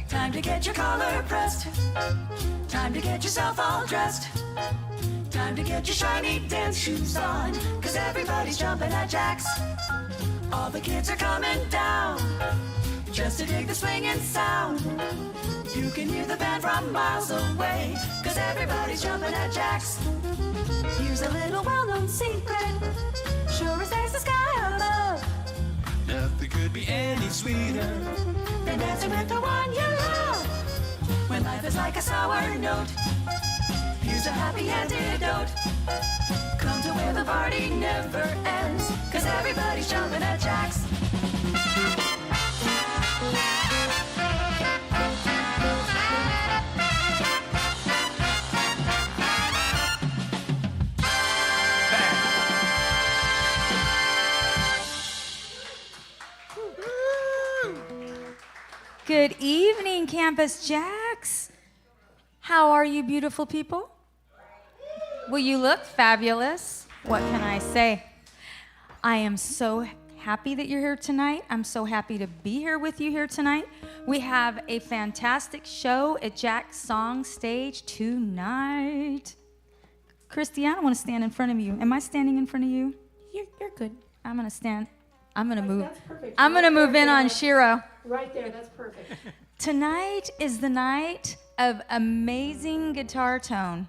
Time to get your collar pressed. Time to get yourself all dressed. Time to get your shiny dance shoes on, 'cause everybody's jumping at Jax. All the kids are coming down just to dig the swinging sound. You can hear the band from miles away, 'cause everybody's jumping at Jax. Here's a little well-known secret, sure as there's the sky above. Nothing could be any sweeter than dancing with the one you love. When life is like a sour note, here's a happy antidote. Come to where the party never ends, 'cause everybody's jumping at Jax. Good evening, Campus Jax. How are you, beautiful people? Well, you look fabulous. What can I say? I am so happy that you're here tonight. I'm so happy to be here with you here tonight. We have a fantastic show at JAX SONGSTAGE tonight. Christy, I don't want to stand in front of you. Am I standing in front of you? You're good. I'm going to stand. I'm going to move. That's perfect. I'm going to move in on Shiro. Right there, that's perfect. Tonight is the night of amazing guitar tone.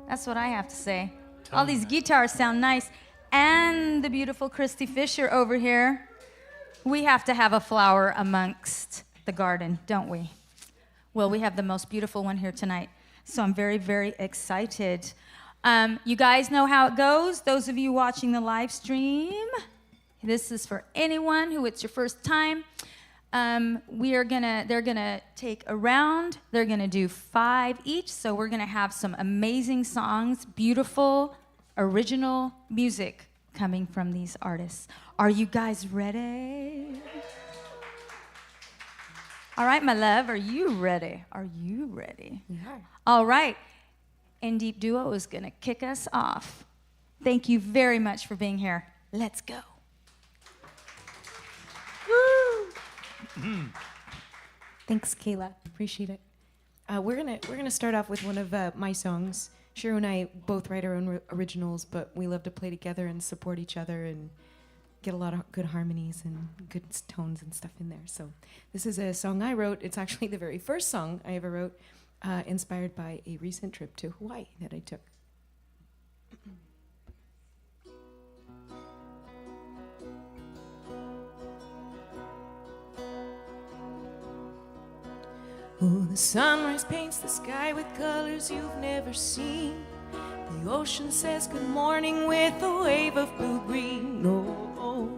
That's what I have to say. All these guitars sound nice. And the beautiful Christy Fisher over here. We have to have a flower amongst the garden, don't we? Well, we have the most beautiful one here tonight. So I'm very, very excited. You guys know how it goes. Those of you watching the live stream, this is for anyone who it's your first time. They're gonna take a round. They're gonna do 5 each. So we're gonna have some amazing songs, beautiful, original music coming from these artists. Are you guys ready? All right, my love, are you ready? Are you ready? We are. All right, In Deep Duo is gonna kick us off. Thank you very much for being here. Let's go. Thanks, Kayla. Appreciate it. We're gonna start off with one of my songs. Shiro and I both write our own originals, but we love to play together and support each other and get a lot of good harmonies and good tones and stuff in there. So this is a song I wrote. It's actually the very first song I ever wrote, inspired by a recent trip to Hawaii that I took. Oh, the sunrise paints the sky with colors you've never seen. The ocean says good morning with a wave of blue-green. Oh, oh,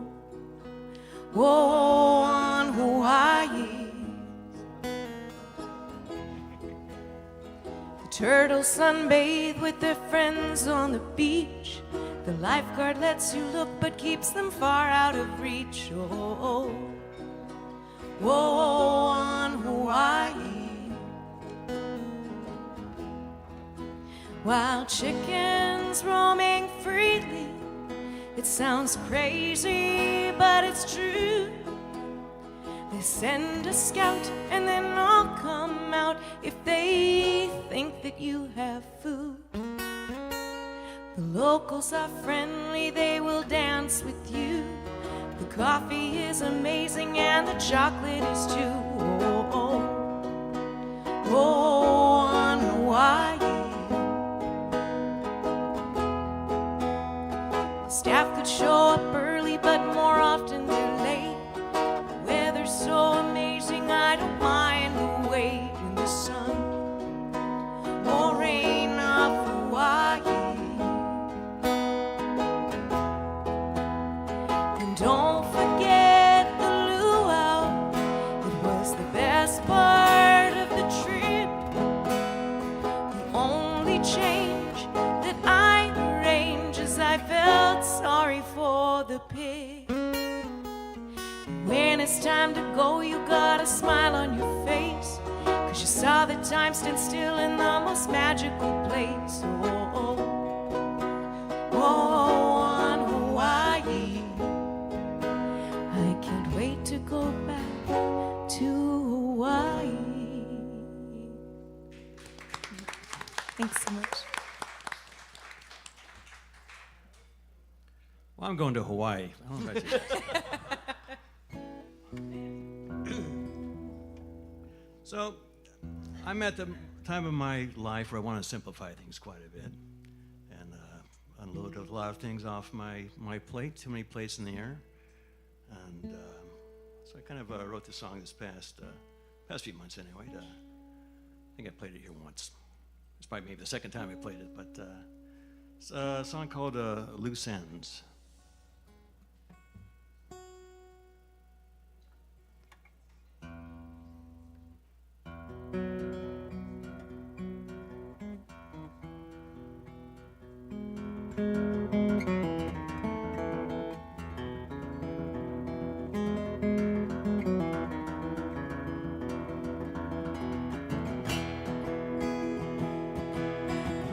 oh, on Hawaii. The turtles sunbathe with their friends on the beach. The lifeguard lets you look but keeps them far out of reach. Oh, oh, oh, on Hawaii. Wild chickens roaming freely. It sounds crazy, but it's true. They send a scout and then all come out if they think that you have food. The locals are friendly, they will dance with you. The coffee is amazing and the chocolate is too. Oh, oh, oh, on Hawaii. Staff could show up early, but more often they're late. The weather's so amazing, I don't mind the wait in the sun or rain of Hawaii. And don't forget the luau, it was the best part of the trip. The only change that I arranged is I felt sorry for the pig. When it's time to go, you got a smile on your face, 'cause you saw the time stand still in the most magical place. Oh, oh, oh, on Hawaii. I can't wait to go back to Hawaii. Thanks so much. Well, I'm going to Hawaii. I don't know if I should. So, I'm at the time of my life where I want to simplify things quite a bit and unload a lot of things off my plate, too many plates in the air. And so I kind of wrote this song this past few months anyway. I think I played it here once. It's probably maybe the second time I played it, but it's a song called Loose Ends.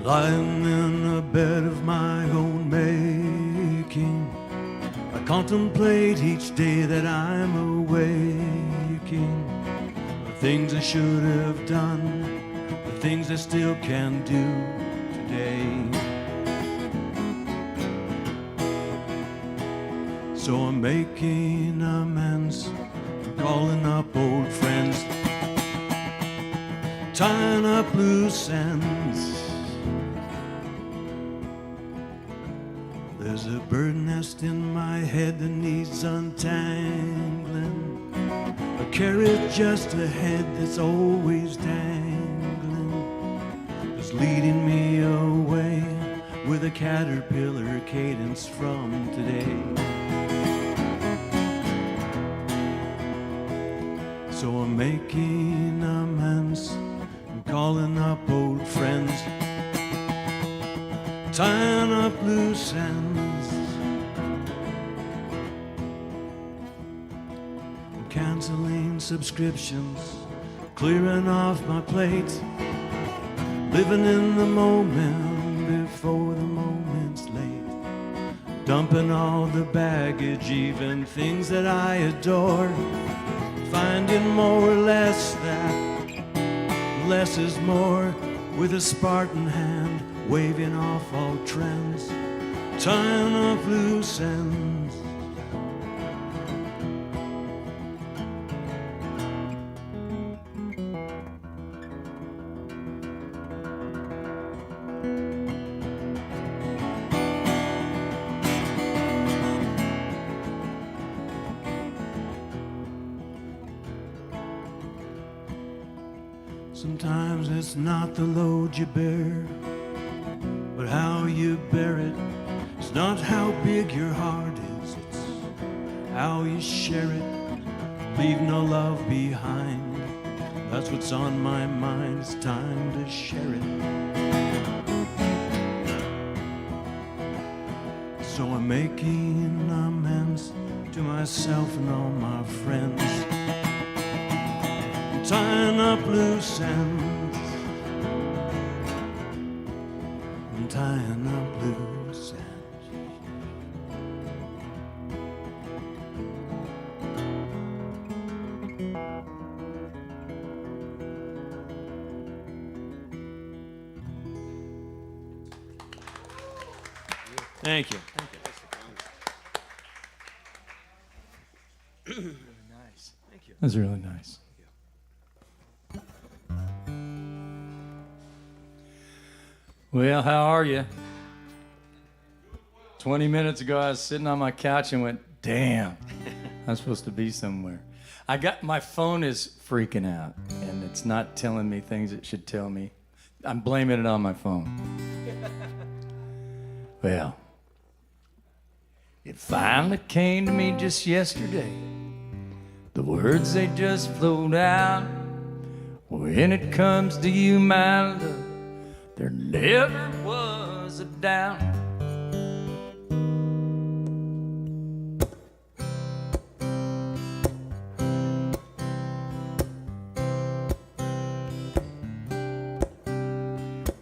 Lying in a bed of my own making, I contemplate each day that I'm awaking. The things I should have done, the things I still can do today. So I'm making amends, calling up old friends, tying up loose ends. There's a bird nest in my head that needs untangling, a carrot just ahead that's always dangling, is leading me away with a caterpillar cadence from today. So I'm making amends, I'm calling up old friends, tying up loose ends. I'm canceling subscriptions, clearing off my plate, living in the moment before the moment's late, dumping all the baggage, even things that I adore, finding more or less that less is more, with a Spartan hand, waving off all trends, tying up loose ends. Sometimes it's not the load you bear, but how you bear it. It's not how big your heart is, it's how you share it. Leave no love behind, that's what's on my mind. It's time to share it. So I'm making amends to myself and all my friends, tying up loose ends, I'm tying up loose ends. Thank you. Thank you. Really nice. Thank you. That's really nice. Well, how are you? 20 minutes ago, I was sitting on my couch and went, damn, I'm supposed to be somewhere. My phone is freaking out, and it's not telling me things it should tell me. I'm blaming it on my phone. Well, it finally came to me just yesterday. The words, they just flowed out. When it comes to you, my love, there never was a doubt.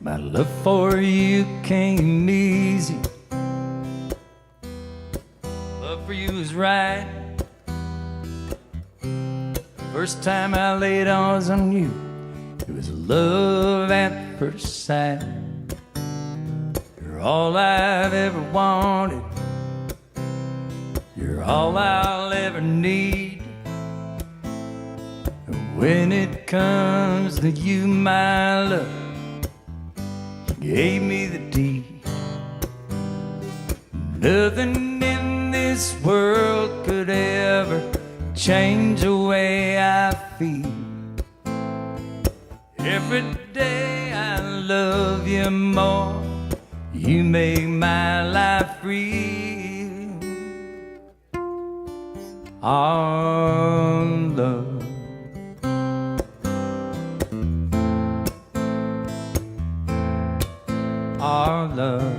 My love for you came easy. Love for you is right. First time I laid eyes on you, it was love at first sight. You're all I've ever wanted. You're all I'll ever need. And when it comes to you, my love, you gave me the deed. Nothing in this world could ever change the way I feel. Every day I love you more. You make my life real. Our love. Our love.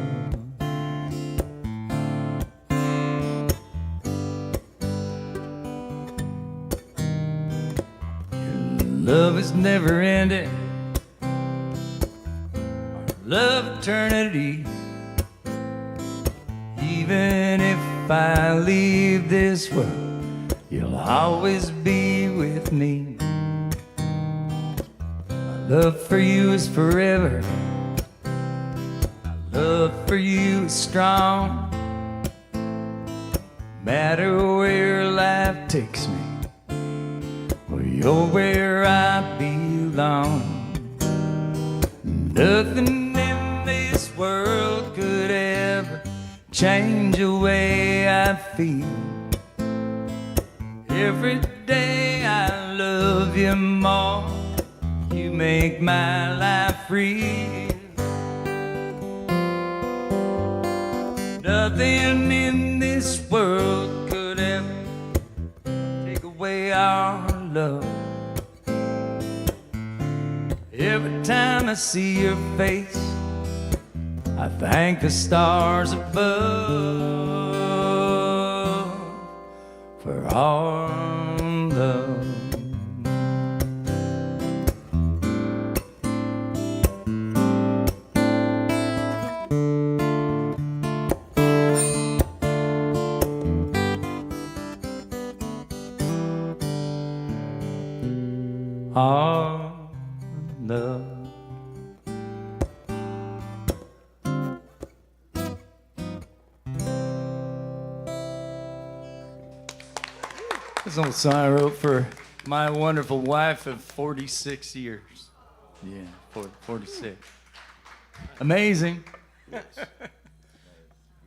Love is never ending. Our love eternity. Even if I leave this world, you'll always be with me. My love for you is forever. My love for you is strong. No matter where life takes me, well, you're where I belong. Nothing in this world could ever change the way I feel. Every day I love you more. You make my life real. Nothing in this world could ever take away our love. Every time I see your face, I thank the stars above for our love. Our love. This is an old song I wrote for my wonderful wife of 46 years. Yeah, 46. Amazing.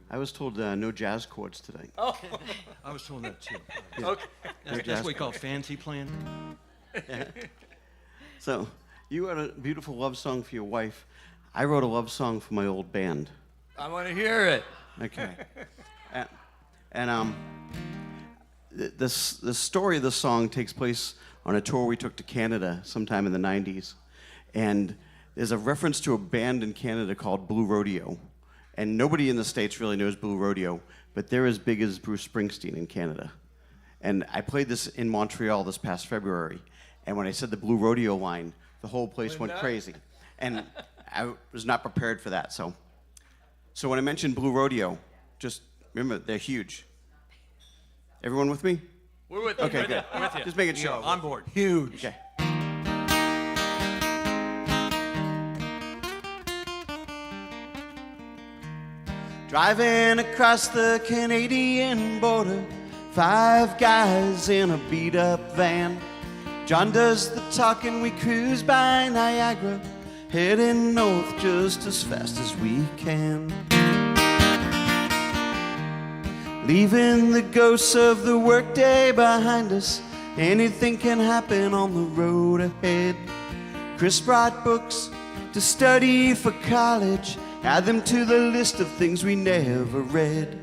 I was told no jazz chords today. Oh, I was told that too. okay. That's what we call fancy playing. So, you wrote a beautiful love song for your wife. I wrote a love song for my old band. I want to hear it. Okay. The story of the song takes place on a tour we took to Canada sometime in the 90s. And there's a reference to a band in Canada called Blue Rodeo. And nobody in the States really knows Blue Rodeo, but they're as big as Bruce Springsteen in Canada. And I played this in Montreal this past February. And when I said the Blue Rodeo line, the whole place went crazy. And I was not prepared for that. So when I mentioned Blue Rodeo, just remember, they're huge. Everyone with me? We're with you. Okay, good. With you. Just making sure. On board. Huge. Okay. Driving across the Canadian border, 5 guys in a beat-up van. John does the talking, we cruise by Niagara, heading north just as fast as we can. Leaving the ghosts of the workday behind us, anything can happen on the road ahead. Chris brought books to study for college, add them to the list of things we never read.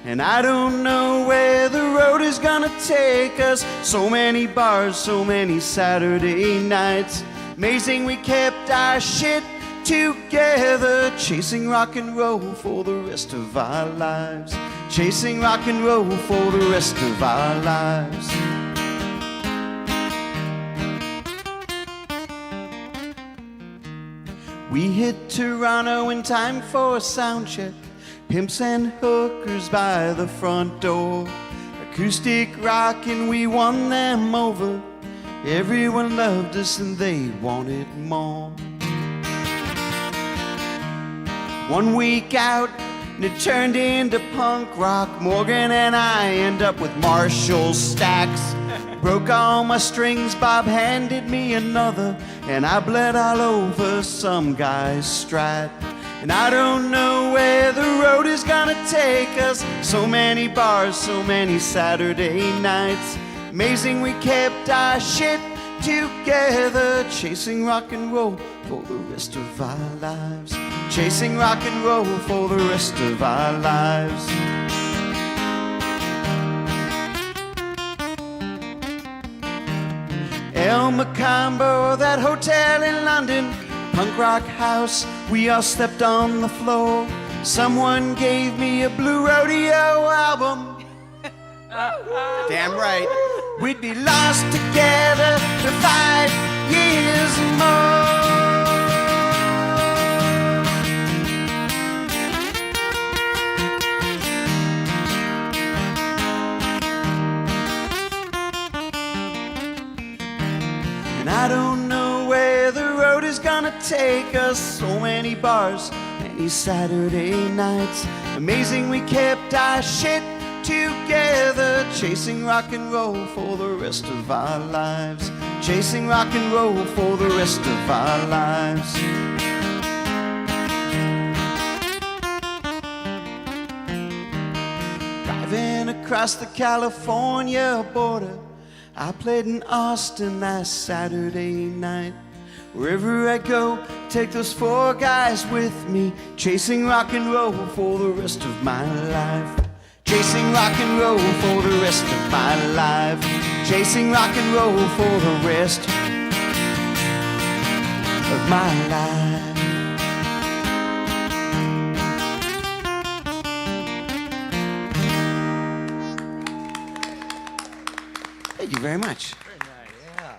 And I don't know where the road is gonna take us. So many bars, so many Saturday nights. Amazing we kept our shit together, chasing rock and roll for the rest of our lives. Chasing rock and roll for the rest of our lives. We hit Toronto in time for a sound check. Pimps and hookers by the front door. Acoustic rock and we won them over. Everyone loved us and they wanted more. 1 week out and it turned into punk rock. Morgan and I end up with Marshall stacks. Broke all my strings, Bob handed me another, and I bled all over some guy's Strat. And I don't know where the road is gonna take us. So many bars, so many Saturday nights. Amazing we kept our shit together. Chasing rock and roll for the rest of our lives. Chasing rock and roll for the rest of our lives. El Macambo, that hotel in London, punk rock house, we all slept on the floor. Someone gave me a Blue Rodeo album. Damn right. We'd be lost together for 5 years more. And I don't know where the road is gonna take us. So many bars, many Saturday nights. Amazing we kept our shit together. Chasing rock and roll for the rest of our lives. Chasing rock and roll for the rest of our lives. Driving across the California border, I played in Austin last Saturday night. Wherever I go, take those 4 guys with me. Chasing rock and roll for the rest of my life. Chasing rock and roll for the rest of my life. Chasing rock and roll for the rest of my life. Thank you very much. Very nice. Yeah.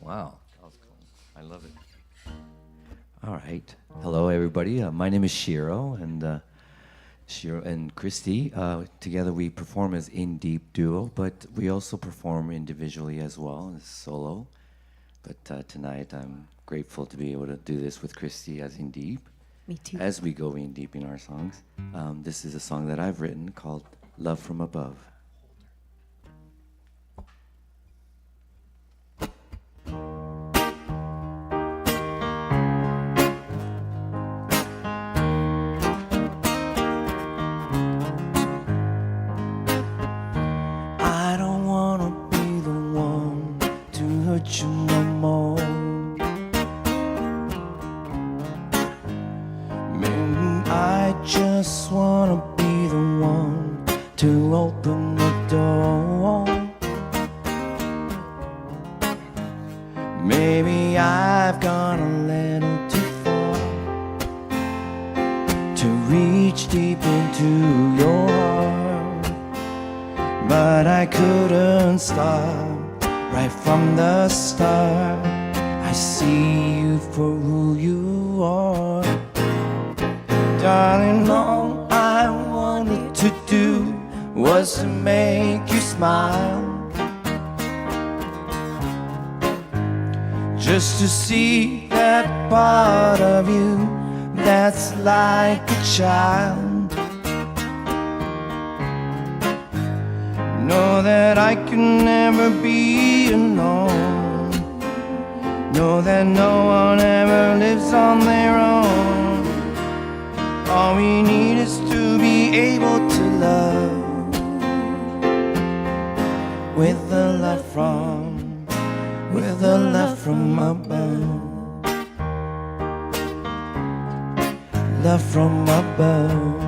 Wow, that was cool. I love it. All right. Hello, everybody. My name is Shiro, and Christy. Together we perform as In Deep duo, but we also perform individually as well as solo. But tonight I'm grateful to be able to do this with Christy as In Deep. Me too. As we go in deep in our songs. This is a song that I've written called Love From Above. You no more. Maybe I just wanna be the one to open the door. Maybe I've gone a little too far to reach deep into your heart, but I couldn't stop. Right from the start, I see you for who you are. Darling, all I wanted to do was to make you smile. Just to see that part of you that's like a child. Know that I can never be alone. Know that no one ever lives on their own. All we need is to be able to love with the love from above. Love from above.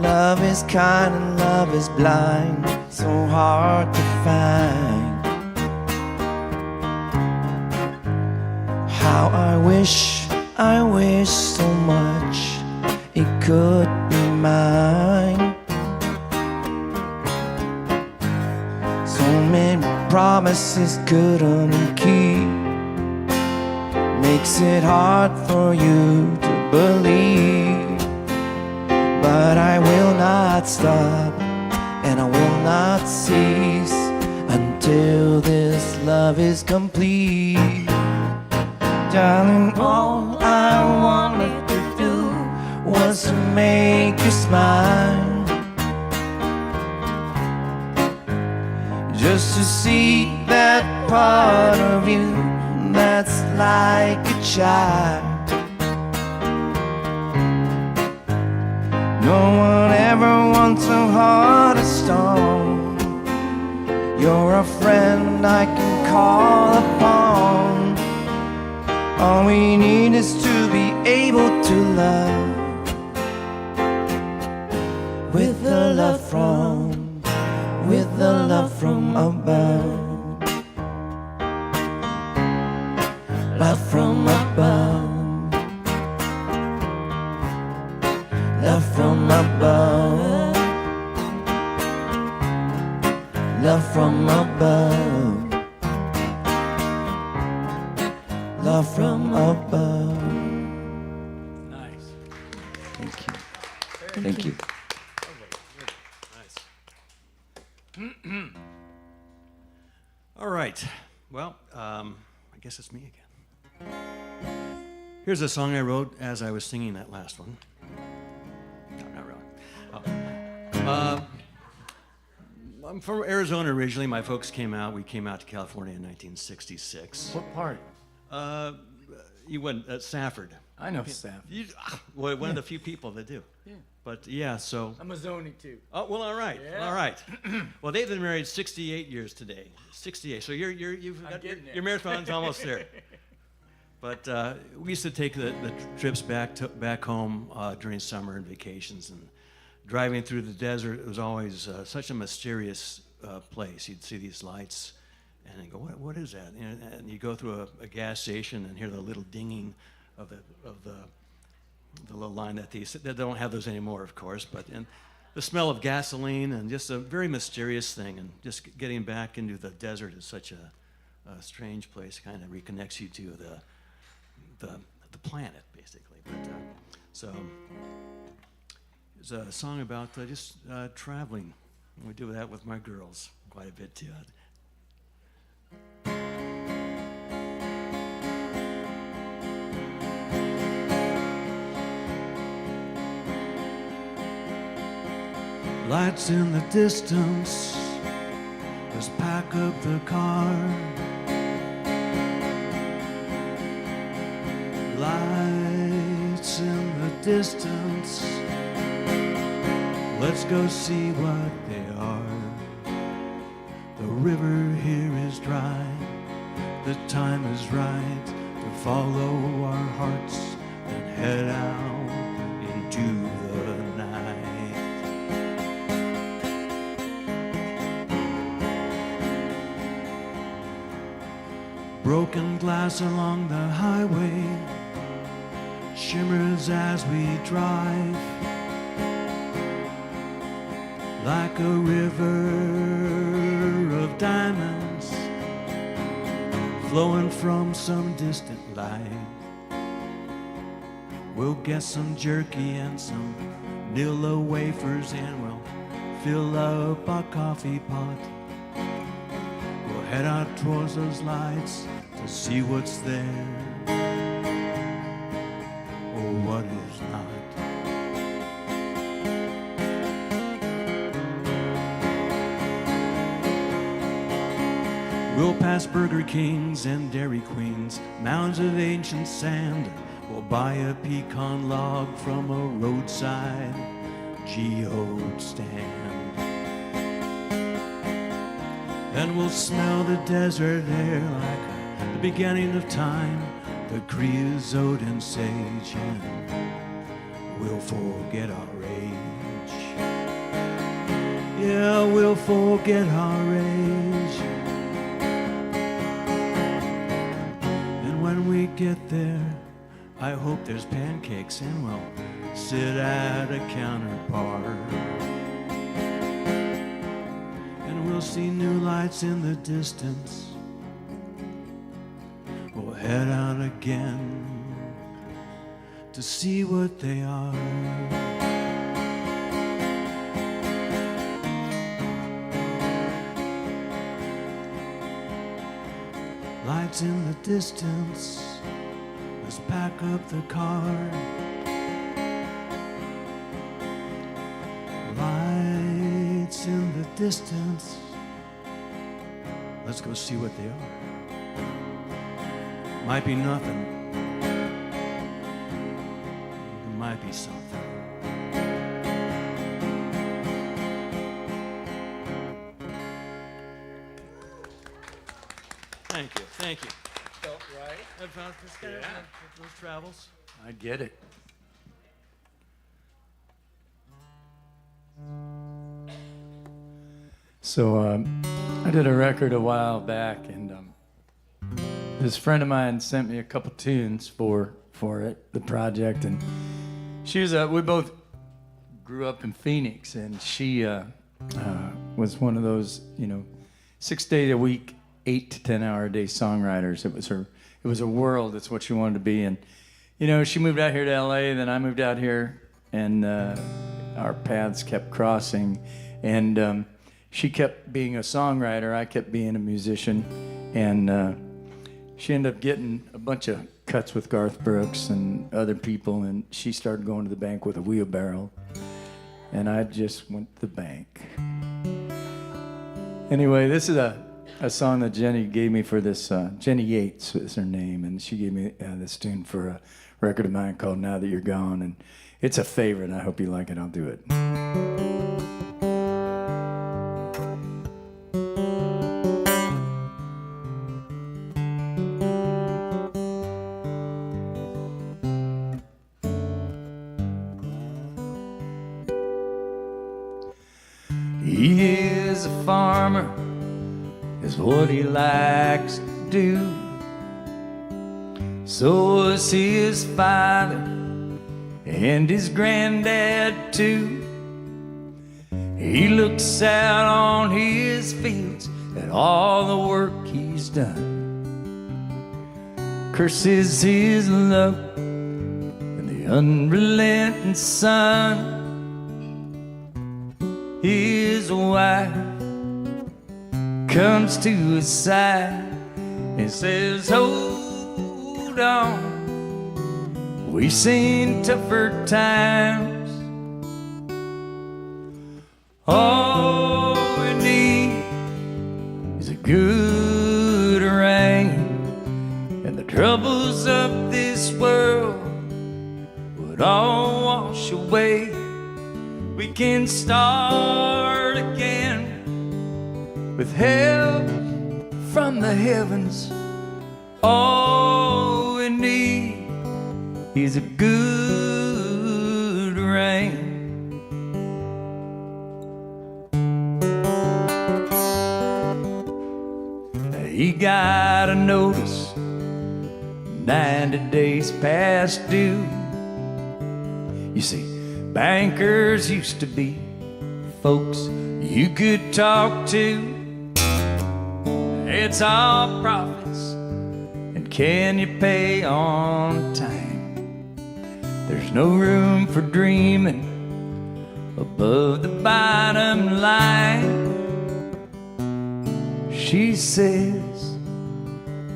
Love is kind and love is blind, so hard to find. How I wish so much it could be mine. So many promises couldn't keep. Makes it hard for you to believe. But I will not not stop, and I will not cease until this love is complete. Darling, all I wanted to do was to make you smile, just to see that part of you that's like a child. No one ever wants a heart of stone. You're a friend I can call upon. All we need is to be able to love with the love from above. Love from above. Love from above. Love from above. Love from above. Nice. Thank you. Thank you. All right. Well, I guess it's me again. Here's a song I wrote as I was singing that last one. No, not really. I'm from Arizona originally. My folks came out. We came out to California in 1966. What part? You went at Safford. I know Staff. Well, one of the few people that do. Yeah. But yeah, so. I'm a zoning too. Oh well, all right, Yeah. all right. Well, they've been married 68 years today. 68. So you've got your marathon's almost there. But we used to take the trips back home during summer and vacations, and driving through the desert. It was always such a mysterious place. You'd see these lights, and you go, "What is that?" And you go through a gas station and hear the little dinging of the little line that they don't have those anymore, of course. But and the smell of gasoline, and just a very mysterious thing. And just getting back into the desert is such a strange place. Kind of reconnects you to the planet, basically. But so it's a song about just traveling. We do that with my girls quite a bit too. Lights in the distance, let's pack up the car. Lights in the distance, let's go see what they are. The river here is dry, the time is right to follow our hearts and head out into the night. Broken glass along the highway shimmers as we drive, like a river of diamonds flowing from some distant light. We'll get some jerky and some Nilla wafers, and we'll fill up our coffee pot. We'll head out towards those lights to see what's there or what is not. We'll pass Burger Kings and Dairy Queens, mounds of ancient sand. We'll buy a pecan log from a roadside geode stand. And we'll smell the desert air like the beginning of time, the creosote and sage, and we'll forget our age. Yeah, we'll forget our age. And when we get there, I hope there's pancakes, and we'll sit at a counter bar. And we'll see new lights in the distance. We'll head out again to see what they are. Lights in the distance, let's pack up the car. Lights in the distance, Let's go see what they are. Might be nothing. It might be something. Thank you, thank you. Felt right. I found this guy those travels. I get it. So I did a record a while back, and this friend of mine sent me a couple tunes for it, the project, and she was we both grew up in Phoenix, and she was one of those 6 days a week, 8 to 10 hour a day songwriters. It was a world. It's what she wanted to be, and she moved out here to LA, then I moved out here, and our paths kept crossing, and she kept being a songwriter, I kept being a musician, and she ended up getting a bunch of cuts with Garth Brooks and other people, and she started going to the bank with a wheelbarrow, and I just went to the bank. Anyway, this is a song that Jenny gave me for this, Jenny Yates is her name, and she gave me this tune for a record of mine called Now That You're Gone, and it's a favorite. I hope you like it. I'll do it. He is a farmer, is what he likes to do. So is his father and his granddad too. He looks out on his fields at all the work he's done, curses his luck and the unrelenting sun. His wife comes to his side and says, hold on, we've seen tougher times. All we need is a good rain, and the troubles of this world would all wash away. We can start again with help from the heavens. All we need is a good rain. He got a notice 90 days past due. You see, bankers used to be folks you could talk to. It's all profits, and can you pay on time? There's no room for dreaming above the bottom line. She says,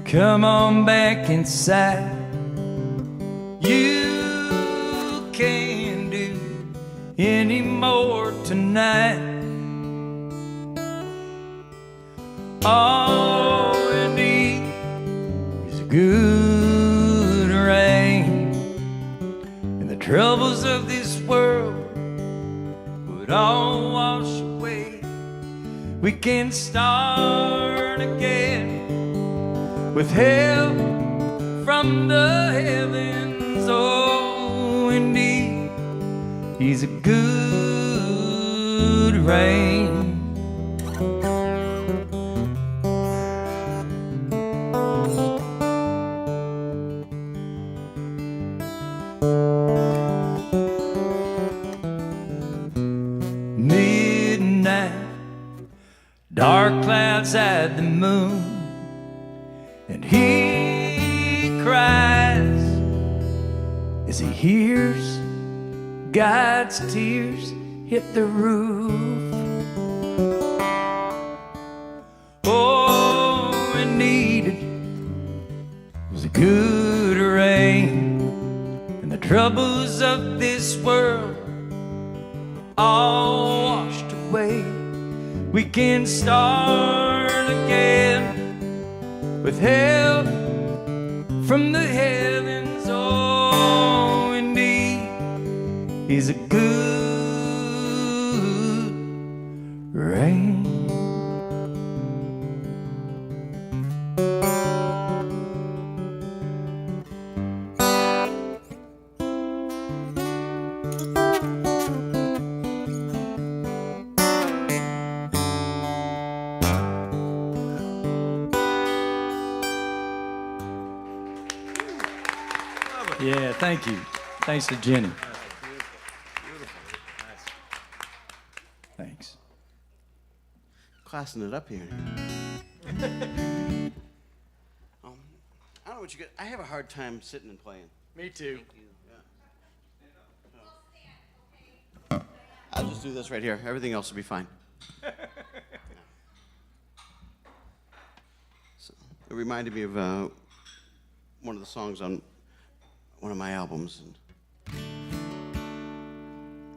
come on back inside. You can't do any more tonight. All we need is a good rain, and the troubles of this world would all wash away. We can start again with help from the heavens. All we need is a good rain. Midnight, dark clouds hide the moon, and he cries as he hears God's tears hit the roof. Oh, we needed good rain, and the troubles of this world all washed away. We can start again with help from the heavens. Oh, indeed, He's a good rain. Yeah, thank you. Thanks to Jenny. Thanks. Classing it up here. I don't know what you get. I have a hard time sitting and playing. Me too. I'll just do this right here. Everything else will be fine. So, it reminded me of one of the songs on one of my albums. And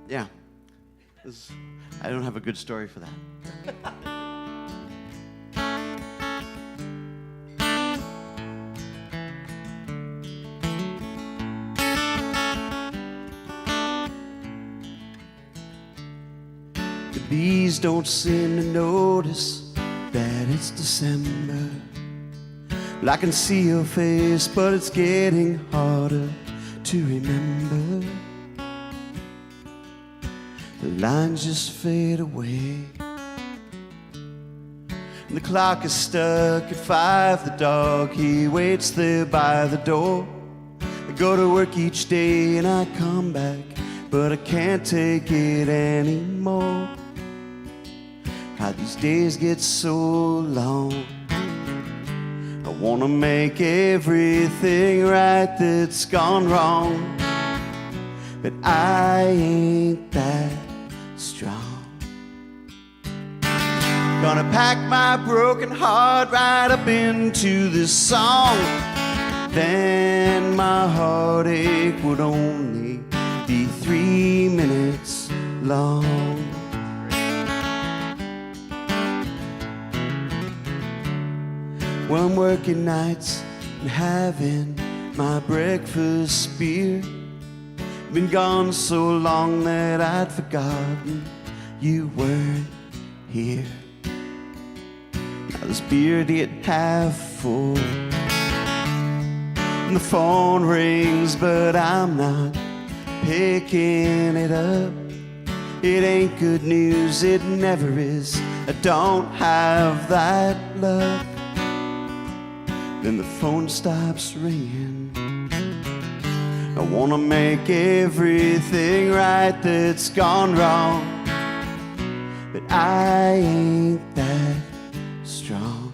yeah, I don't have a good story for that. The bees don't seem to notice that it's December. Well, I can see your face, but it's getting harder to remember. The lines just fade away, and the clock is stuck at 5. The dog, he waits there by the door. I go to work each day and I come back, but I can't take it anymore. How these days get so long. I wanna make everything right that's gone wrong, but I ain't that strong. Gonna pack my broken heart right up into this song. Then my heartache would only be 3 minutes long. Well, I'm working nights and having my breakfast beer. Been gone so long that I'd forgotten you weren't here. Now this beer get half full, and the phone rings, but I'm not picking it up. It ain't good news, it never is. I don't have that luck. Then the phone stops ringing. I wanna make everything right that's gone wrong, but I ain't that strong.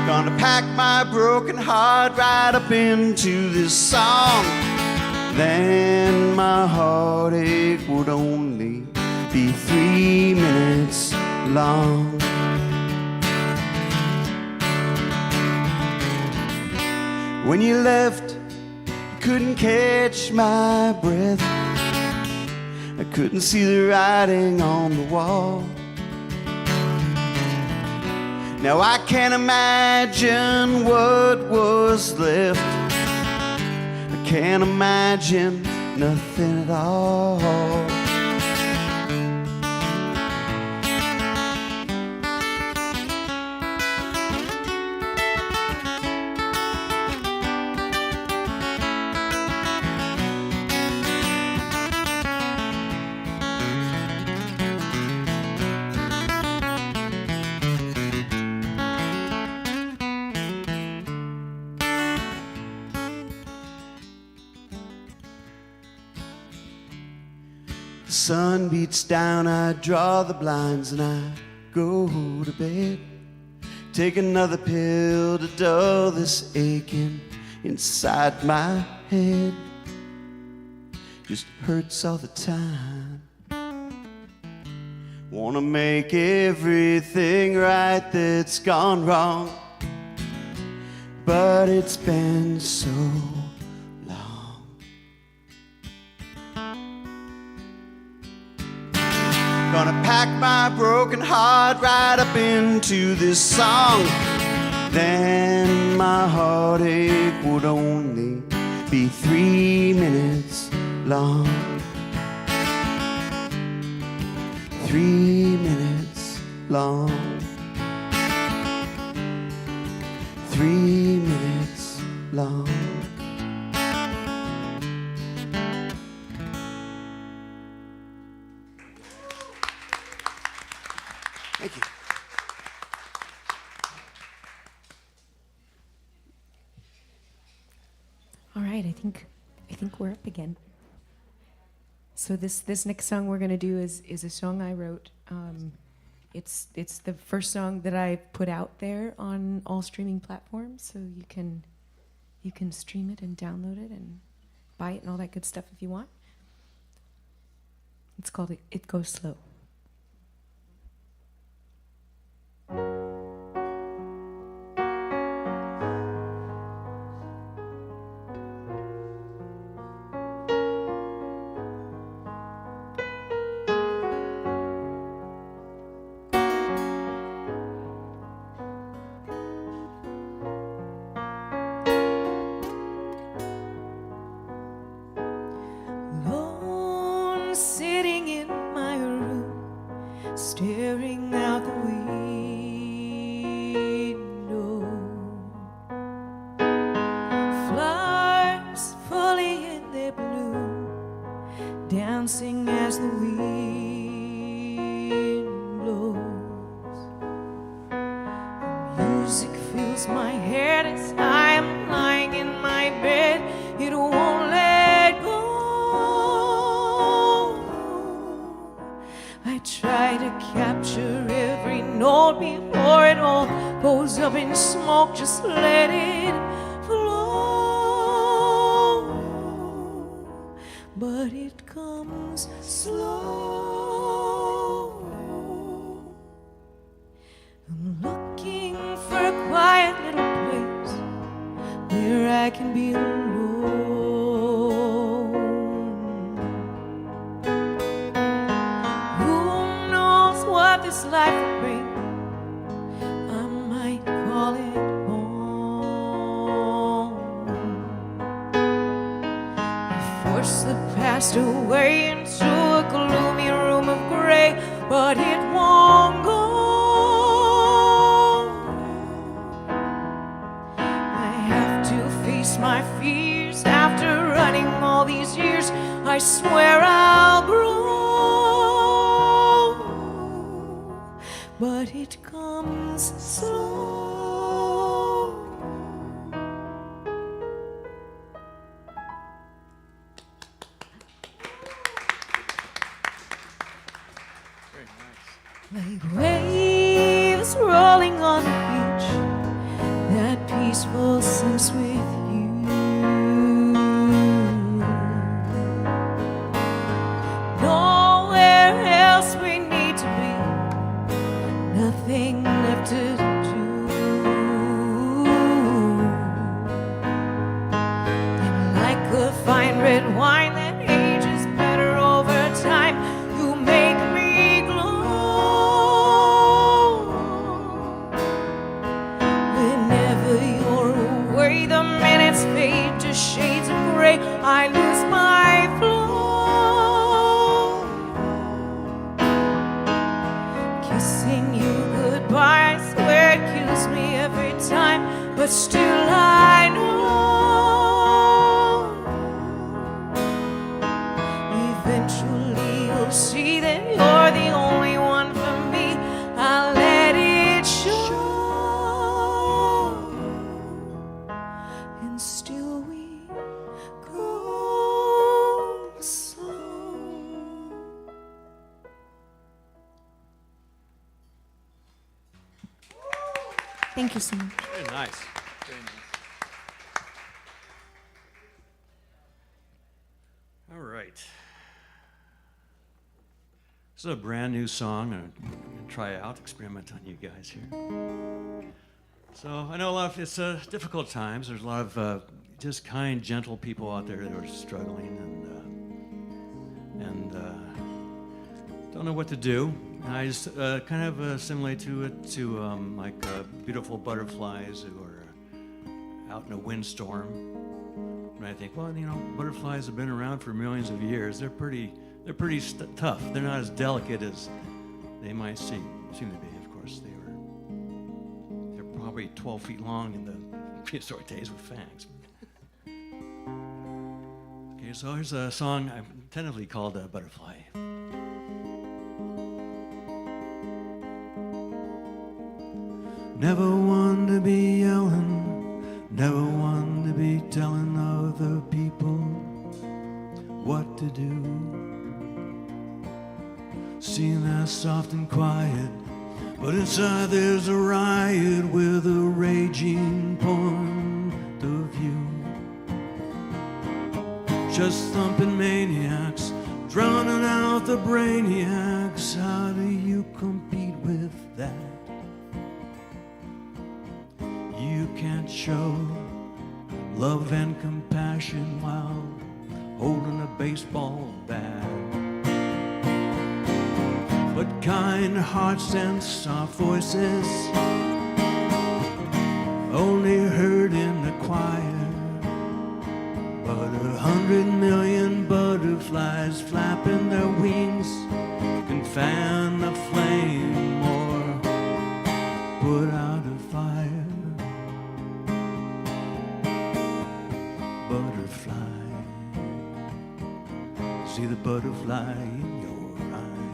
Gonna pack my broken heart right up into this song. Then my heartache would only be 3 minutes long. When you left, I couldn't catch my breath. I couldn't see the writing on the wall. Now I can't imagine what was left. I can't imagine nothing at all. The sun beats down, I draw the blinds and I go to bed. Take another pill to dull this aching inside my head. Just hurts all the time. Wanna make everything right that's gone wrong, but it's been so long. Gonna pack my broken heart right up into this song. Then my heartache would only be 3 minutes long. 3 minutes long. 3 minutes long. Thank you. All right, I think we're up again. So this next song we're gonna do is a song I wrote. It's the first song that I put out there on all streaming platforms, so you can stream it and download it and buy it and all that good stuff if you want. It's called It Goes Slow. Alone, sitting in my room, staring out the window. Flowers fully in their bloom, dancing as the wind blows. The music fills my head as I am lying in my bed. It won't let go. I try to capture every note before it all goes up in smoke. Just let it flow. But it comes slow. I'm looking for a quiet little place where I can be alone. Who knows what this life will bring? I might call it home. I force the past away into a gloomy room of gray, but it won't go. I have to face my fears after running all these years. I swear I'll grow, but it comes slow. Like waves rolling on the beach, that peaceful sense with you. Nowhere else we need to be, nothing left to do. And like a fine red wine that ages better over time, you make me glow. Whenever you're away, the minutes fade to shades of gray. I lose my flow. Kissing you goodbye, I swear it kills me every time, but still I know eventually you'll see that you're the only one for me. I'll let it show. And still we go slow. Thank you so much. Very nice. Very nice. All right. This is a brand new song. I'm going to try out, experiment on you guys here. So I know it's difficult times. There's a lot of just kind, gentle people out there that are struggling and don't know what to do. And I just kind of assimilate to it to like beautiful butterflies who are out in a windstorm. And I think, well, you know, butterflies have been around for millions of years. They're pretty tough. They're not as delicate as they might seem to be. Of course, they're probably 12 feet long in the prehistoric days with fangs. Okay, so here's a song I've tentatively called Butterfly. Never one to be yelling, never one to be telling other people what to do. Seen as soft and quiet, but inside there's a riot with a raging point of view. Just thumping maniacs, drowning out the brainiacs. How do you compete with that? You can't show love and compassion while holding a baseball bat. But kind hearts and soft voices only heard in the choir. But 100 million butterflies flapping their wings can fan a flame or put out a fire. Butterfly, see the butterfly in your eye.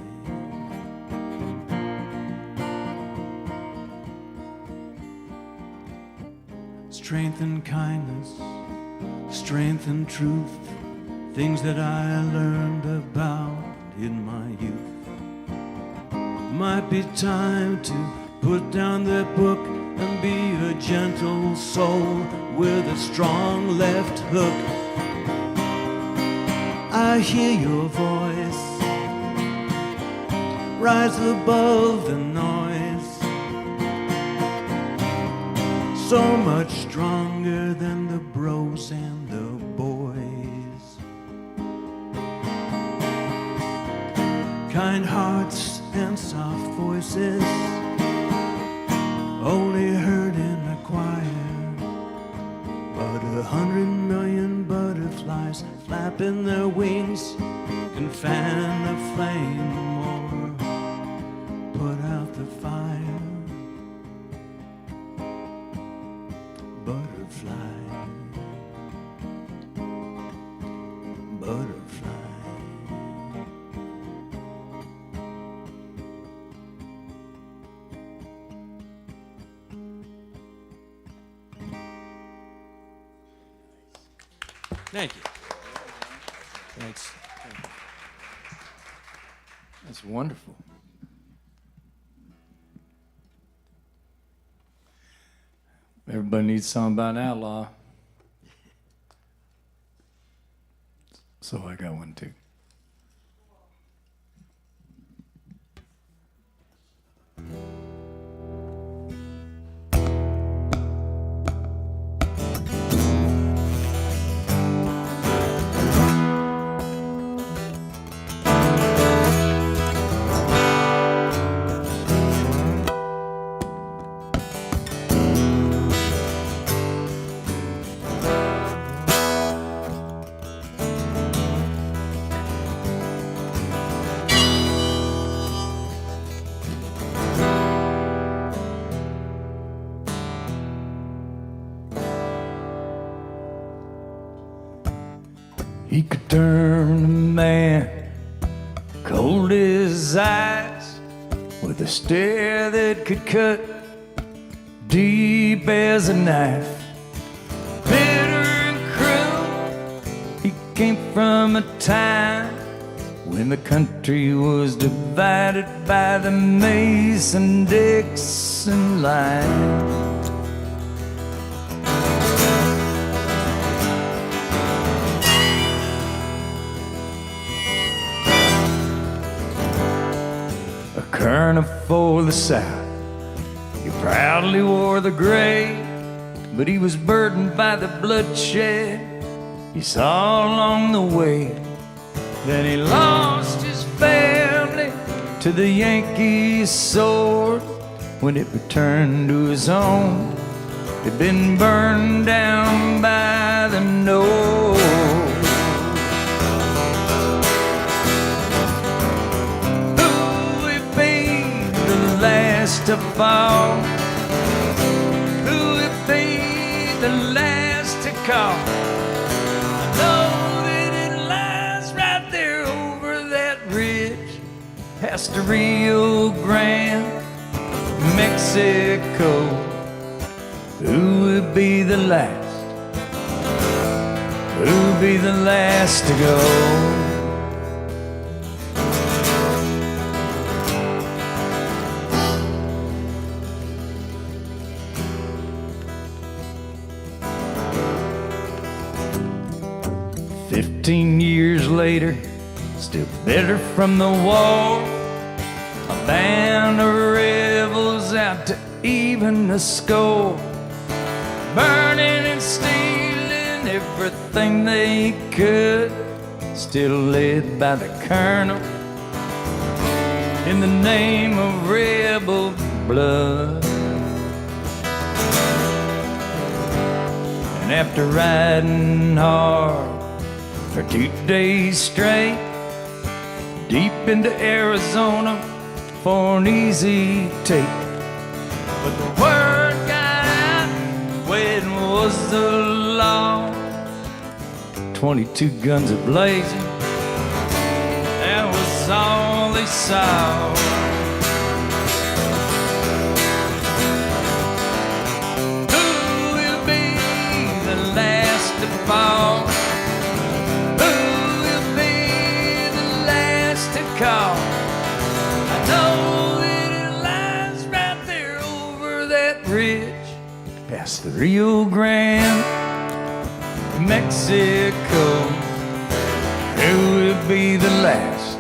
Strength and kindness, strength and truth, things that I learned about in my youth. Might be time to put down that book and be a gentle soul with a strong left hook. I hear your voice rise above the noise, so much stronger than the bros and the boys. Kind hearts and soft voices only heard in a choir. But 100 million butterflies flapping their wings can fan a flame or put out the fire. Butterfly, butterfly. Thank you. Thanks. That's wonderful. Everybody needs a song about an outlaw. So I got one too. He could turn a man cold as ice with a stare that could cut deep as a knife. Bitter and cruel, he came from a time when the country was divided by the Mason-Dixon line. Colonel for the South, he proudly wore the gray, but he was burdened by the bloodshed he saw along the way. Then he lost his family to the Yankee sword. When it returned to his home, it'd been burned down by the North. Who will be the last to fall? Who will be the last to call? I know that it lies right there over that ridge, past the Rio Grande, Mexico. Who will be the last? Who will be the last to go? 15 years later, still bitter from the war, a band of rebels out to even the score, burning and stealing everything they could, still led by the colonel in the name of rebel blood. And after riding hard for 2 days straight, deep into Arizona for an easy take, but the word got out, wedding was the law. 22 guns a-blazing, that was all they saw. Who will be the last to fall? Who will be the last to call? I know that it lies right there over that ridge, past the Rio Grande, Mexico. Who will be the last?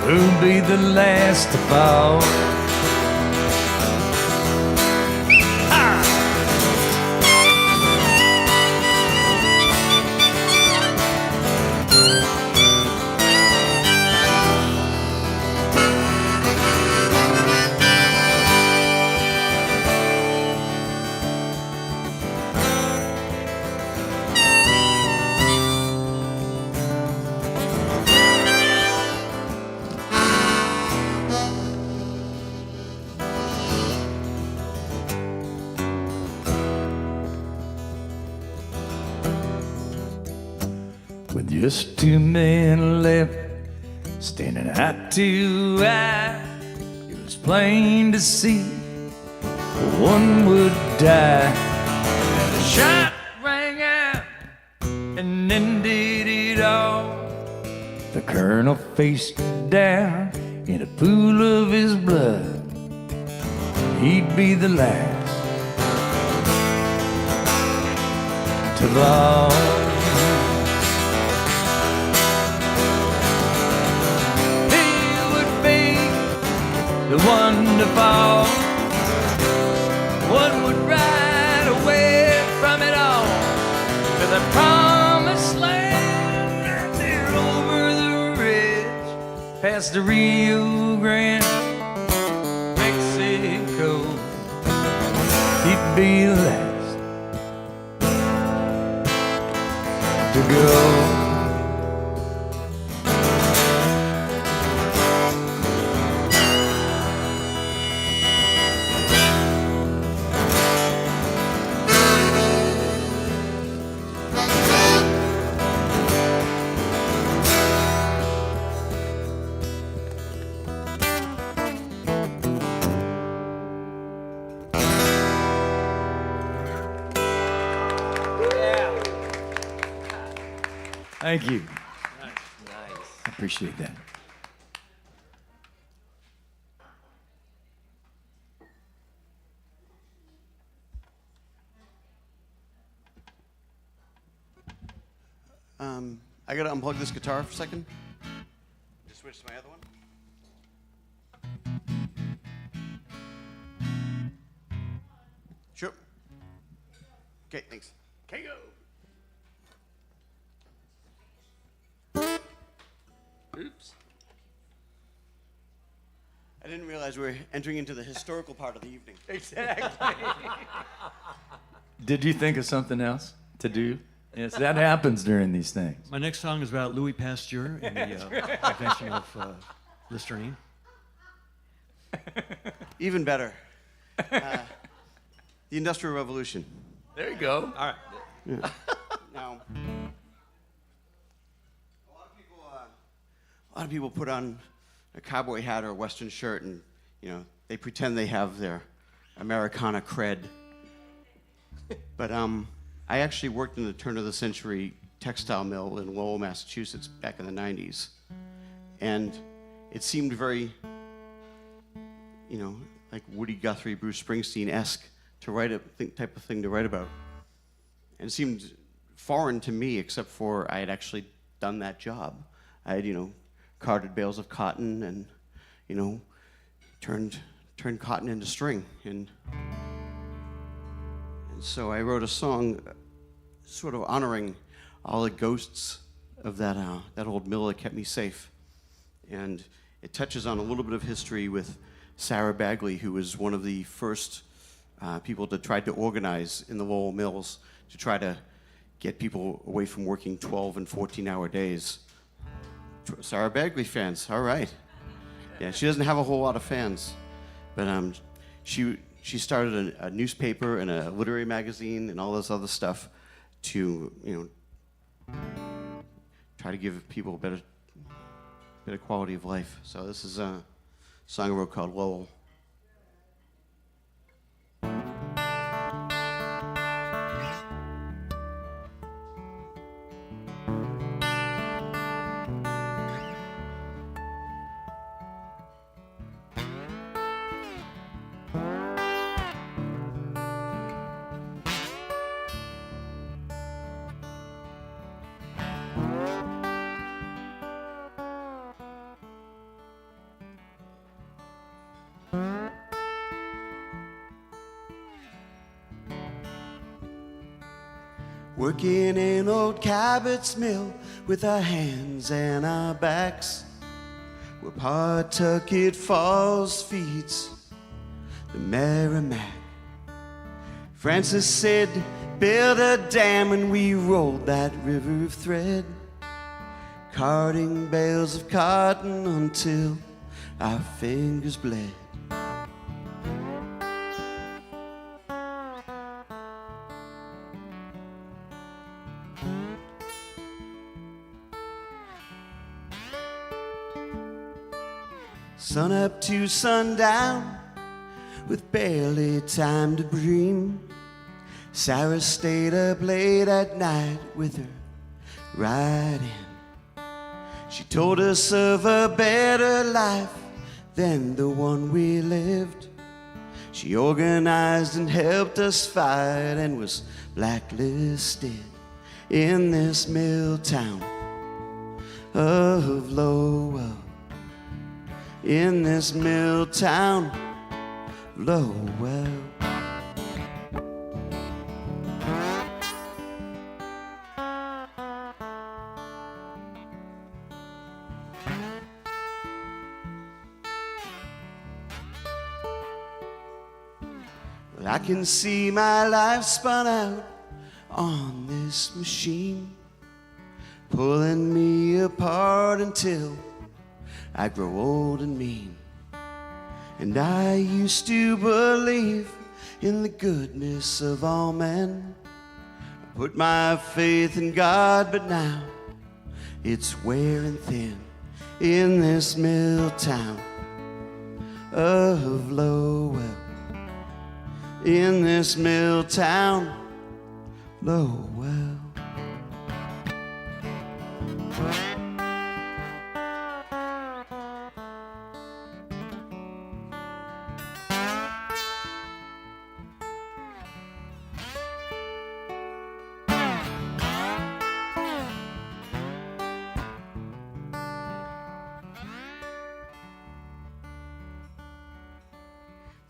Who'll be the last to fall? With just 2 men left, standing eye to eye, it was plain to see one would die. And the shot rang out and ended it all. The colonel faced down in a pool of his blood. He'd be the last to fall. The one to fall, one would ride away from it all to the promised land, right there over the ridge, past the Rio Grande, Mexico. He'd be the last to go. Thank you. Nice. I appreciate that. I gotta unplug this guitar for a second. Just switch to my other one. Okay, thanks. KO. Oops. I didn't realize we were entering into the historical part of the evening. Did you think of something else to do? Yes, that happens during these things. My next song is about Louis Pasteur and the invention of Listerine. Even better. The Industrial Revolution. There you go. All right. Now, a lot of people put on a cowboy hat or a Western shirt, and they pretend they have their Americana cred. But I actually worked in the turn of the century textile mill in Lowell, Massachusetts, back in the 90s, and it seemed very, like Woody Guthrie, Bruce Springsteen-esque to write type of thing to write about. And it seemed foreign to me, except for I had actually done that job. I had, carted bales of cotton and, turned cotton into string. And so I wrote a song sort of honoring all the ghosts of that old mill that kept me safe. And it touches on a little bit of history with Sarah Bagley, who was one of the first people to try to organize in the Lowell mills to try to get people away from working 12 and 14-hour days. Sarah Bagley fans, all right. Yeah, she doesn't have a whole lot of fans, but she started a newspaper and a literary magazine and all this other stuff to try to give people a better quality of life. So this is a song I wrote called Lowell. Working in old Cabot's mill with our hands and our backs, where Pawtucket Falls feeds the Merrimack. Francis said, build a dam, and we rolled that river of thread, carting bales of cotton until our fingers bled. Sun up to sundown, with barely time to dream, Sarah stayed up late at night with her writing. She told us of a better life than the one we lived. She organized and helped us fight and was blacklisted in this mill town of Lowell. In this mill town, Lowell. Well, I can see my life spun out on this machine, pulling me apart until I grow old and mean. And I used to believe in the goodness of all men. I put my faith in God, but now it's wearing thin in this mill town of Lowell. In this mill town, Lowell.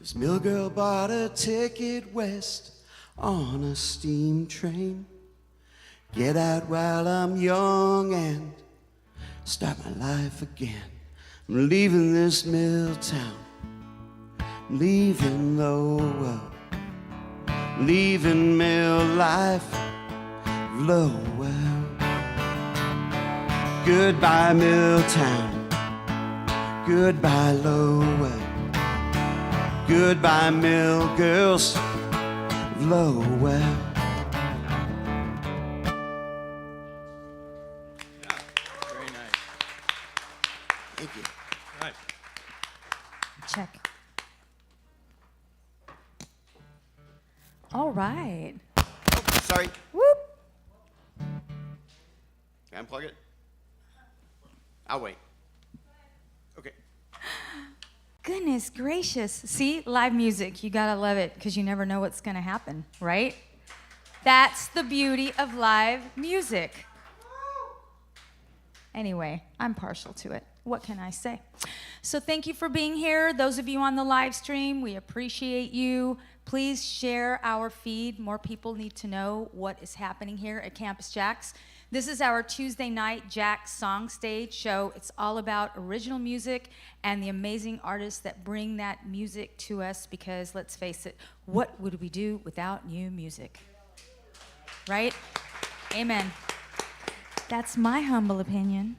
This mill girl bought a ticket west on a steam train. Get out while I'm young and start my life again. I'm leaving this mill town, leaving the world, leaving mill life, Lowell. Goodbye, mill town, goodbye, Lowell. Goodbye, mill girls of Lowell. Very nice. Thank you. All right. Check. All right. Sorry. Whoop. Can I unplug it? I'll wait. Okay. Goodness gracious. See, live music, you gotta love it because you never know what's gonna happen, right? That's the beauty of live music. Anyway, I'm partial to it. What can I say? So thank you for being here. Those of you on the live stream, we appreciate you. Please share our feed. More people need to know what is happening here at Campus JAX. This is our Tuesday night JAX SONGSTAGE show. It's all about original music and the amazing artists that bring that music to us because, let's face it, what would we do without new music? Right? Amen. That's my humble opinion.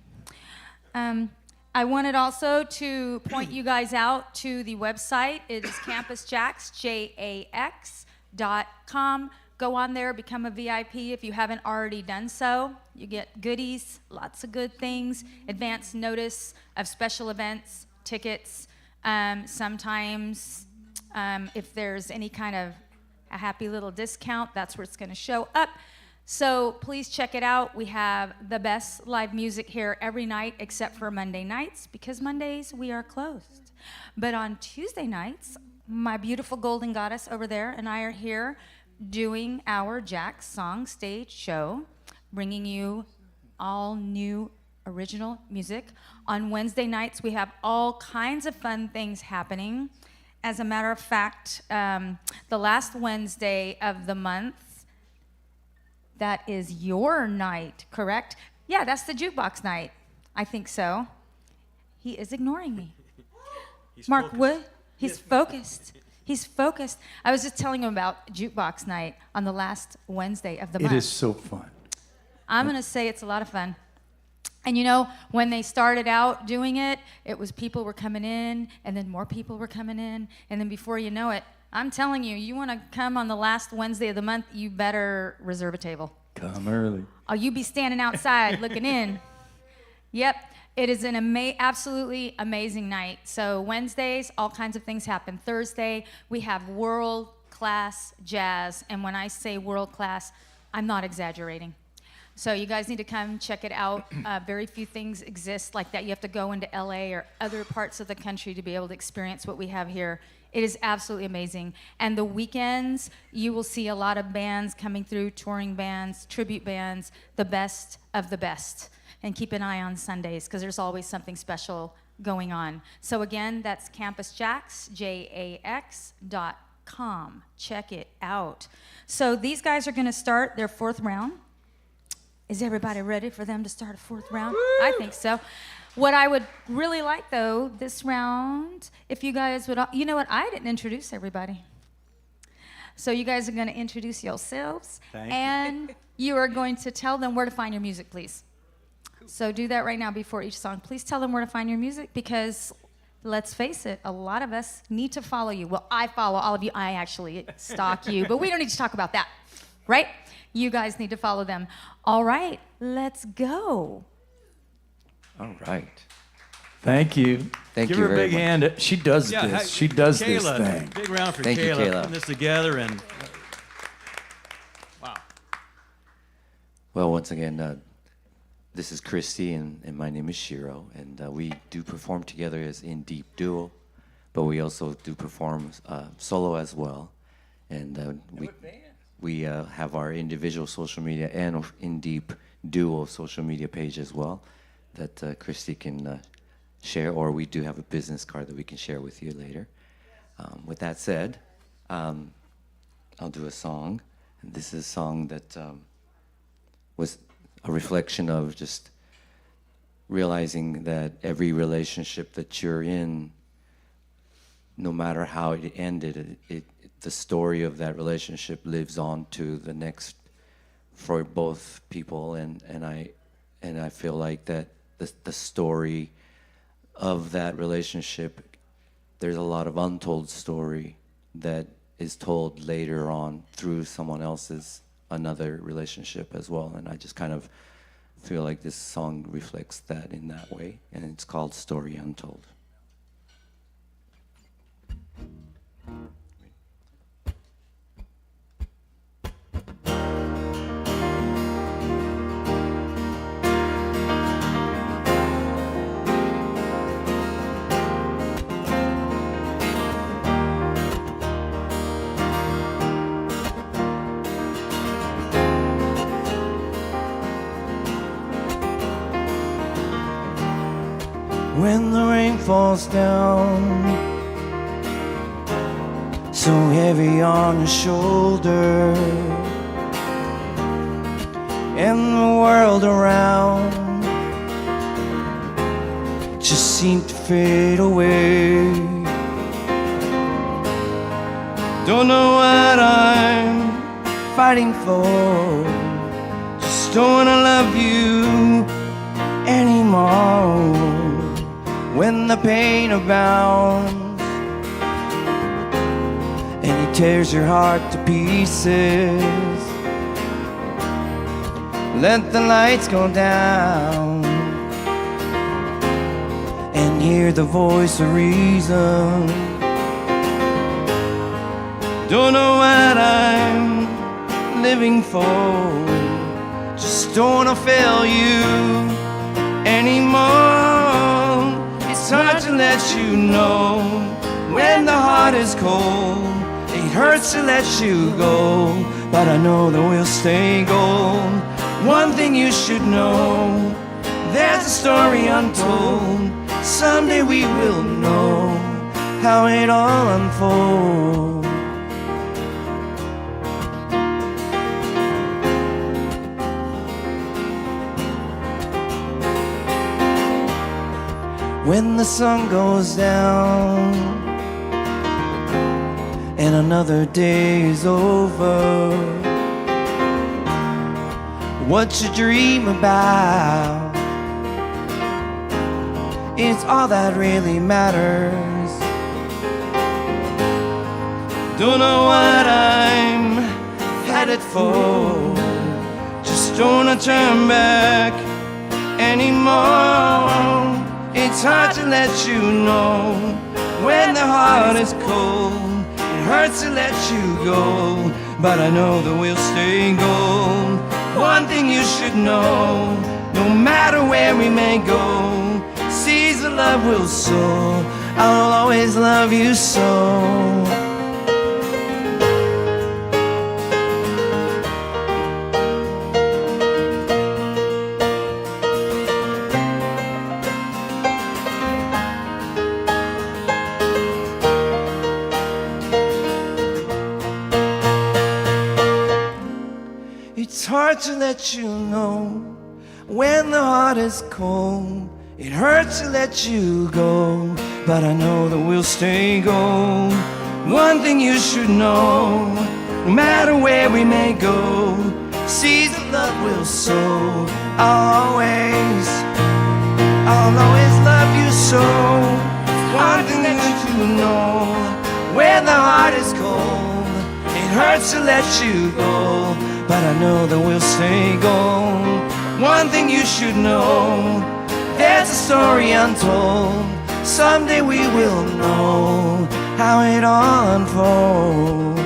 I wanted also to point you guys out to the website. It is CampusJax, JAX.com. Go on there, become a VIP if you haven't already done so. You get goodies, lots of good things, advance notice of special events, tickets. Sometimes if there's any kind of a happy little discount, that's where it's gonna show up. So please check it out. We have the best live music here every night except for Monday nights because Mondays we are closed. But on Tuesday nights, my beautiful golden goddess over there and I are here doing our JAX SONGSTAGE show, bringing you all new original music. On Wednesday nights, we have all kinds of fun things happening. As a matter of fact, the last Wednesday of the month, that is your night, correct? Yeah, that's the jukebox night. I think so. He is ignoring me. Mark focused. Wood, he's focused. He's focused. I was just telling him about jukebox night on the last Wednesday of the month. It is so fun. I'm gonna say it's a lot of fun. And you know, when they started out doing it, it was people were coming in, and then more people were coming in, and then before you know it, I'm telling you, you wanna come on the last Wednesday of the month, you better reserve a table. Come early. Oh, you be standing outside looking in. Yep, it is an absolutely amazing night. So Wednesdays, all kinds of things happen. Thursday, we have world-class jazz, and when I say world-class, I'm not exaggerating. So you guys need to come check it out. Very few things exist like that. You have to go into LA or other parts of the country to be able to experience what we have here. It is absolutely amazing. And the weekends, you will see a lot of bands coming through, touring bands, tribute bands, the best of the best. And keep an eye on Sundays, because there's always something special going on. So again, that's CampusJax, JAX.com. Check it out. So these guys are gonna start their fourth round. Is everybody ready for them to start a fourth round? Woo! I think so. What I would really like, though, this round, if you guys would, you know what, I didn't introduce everybody. So you guys are gonna introduce yourselves, and you are going to tell them where to find your music, please. So do that right now before each song. Please tell them where to find your music, because let's face it, a lot of us need to follow you. Well, I follow all of you. I actually stalk you, but we don't need to talk about that, right? You guys need to follow them. All right, let's go. All right. Thank you. Thank Give you her a very big much. hand. She does Yeah, this. She does Kayla, this thing. Big round for Thank you, Kayla, Kayla. putting this together and wow. Well, once again, this is Christy, and my name is Shiro, and we do perform together as In Deep Duo, but we also do perform solo as well. And we have our individual social media and In Deep Duo social media page as well that Christy can share, or we do have a business card that we can share with you later. With that said, I'll do a song. This is a song that was a reflection of just realizing that every relationship that you're in, no matter how it ended, the story of that relationship lives on to the next for both people, and I feel like that the story of that relationship, there's a lot of untold story that is told later on through someone else's another relationship as well, and I just kind of feel like this song reflects that in that way, and it's called Story Untold. When the rain falls down so heavy on your shoulder, and the world around just seemed to fade away. Don't know what I'm fighting for, just don't wanna love you anymore. When the pain abounds and it tears your heart to pieces, let the lights go down and hear the voice of reason. Don't know what I'm living for, just don't wanna fail you anymore. It's hard to let you know when the heart is cold. It hurts to let you go, but I know that we'll stay gold. One thing you should know, there's a story untold. Someday we will know how it all unfolds. When the sun goes down and another day is over, what you dream about, it's all that really matters. Don't know what I'm headed for, just don't wanna turn back anymore. It's hard to let you know when the heart is cold. It hurts to let you go, but I know that we'll stay gold. One thing you should know, no matter where we may go, seeds of love will sow. I'll always love you so. It's hard to let you know when the heart is cold. It hurts to let you go, but I know that we'll stay gold. One thing you should know, no matter where we may go, seeds of love will sow. I'll always love you so. One thing that you know, when the heart is cold, it hurts to let you go, but I know that we'll stay gold. One thing you should know, there's a story untold. Someday we will know how it all unfolds.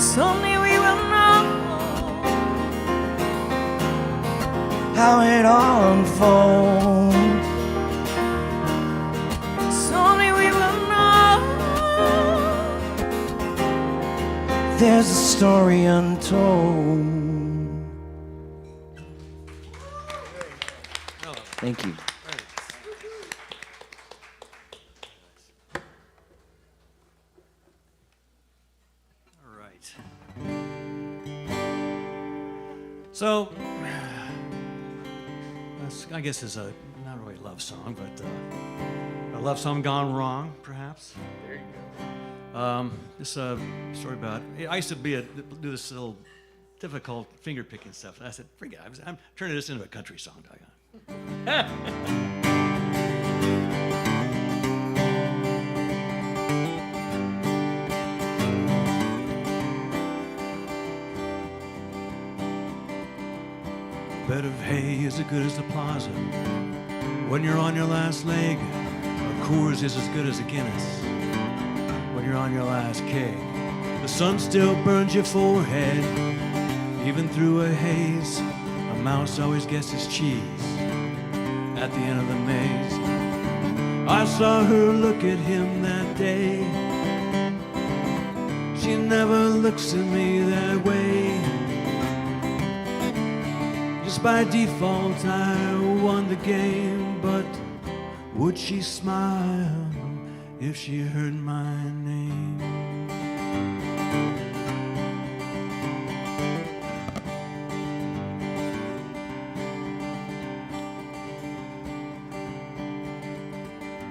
Someday we will know how it all unfolds. Someday we will know. There's a story untold. Thank you. All right. So, I guess it's not really a love song, but a love song gone wrong, perhaps. There you go. This story about, I used to do this little difficult finger picking stuff, and I said, forget it, I'm turning this into a country song, doggone. Bed of hay is as good as the plaza. When you're on your last leg, a Coors is as good as a Guinness. When you're on your last keg, the sun still burns your forehead. Even through a haze, a mouse always gets his cheese at the end of the maze. I saw her look at him that day. She never looks at me that way. Just by default I won the game, but would she smile if she heard my name?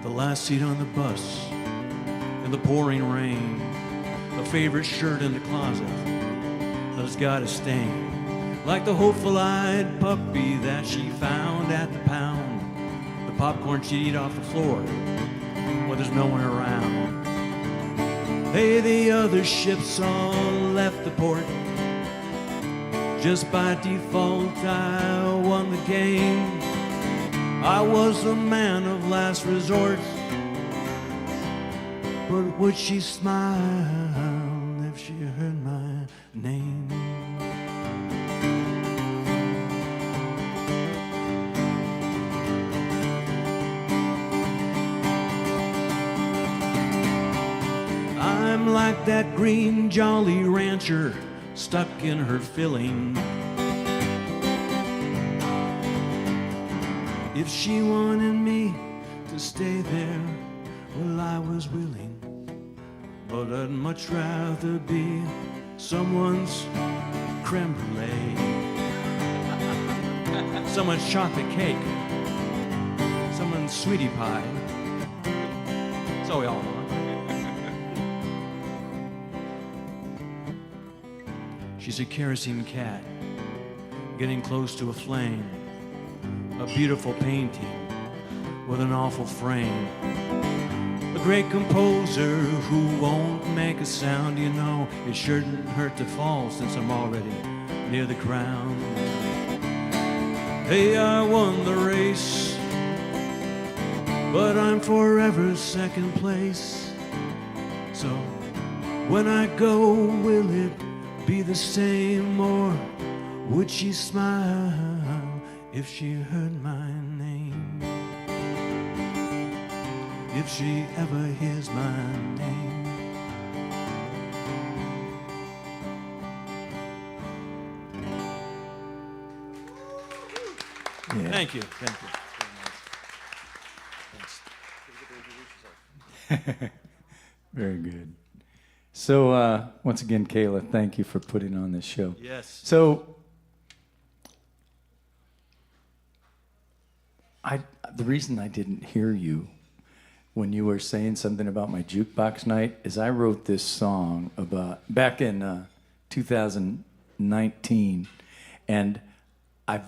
The last seat on the bus in the pouring rain, a favorite shirt in the closet that's got a stain. Like the hopeful-eyed puppy that she found at the pound, the popcorn she'd eat off the floor when there's no one around. Hey, the other ships all left the port. Just by default I won the game. I was the man of last resort, but would she smile if she heard my name? I'm like that green Jolly Rancher stuck in her filling. If she wanted me to stay there, well, I was willing. But I'd much rather be someone's creme brulee, someone's chocolate cake, someone's sweetie pie. So we all want. She's a kerosene cat, getting close to a flame, a beautiful painting with an awful frame, a great composer who won't make a sound. You know, it shouldn't hurt to fall since I'm already near the ground. Hey, I won the race, but I'm forever second place. So when I go, will it be the same, or would she smile if she heard my name? If she ever hears my name. Yeah. Thank you. Thank you. Very good. So once again, Kayla, thank you for putting on this show. Yes. So the reason I didn't hear you when you were saying something about my jukebox night is I wrote this song back in 2019, and I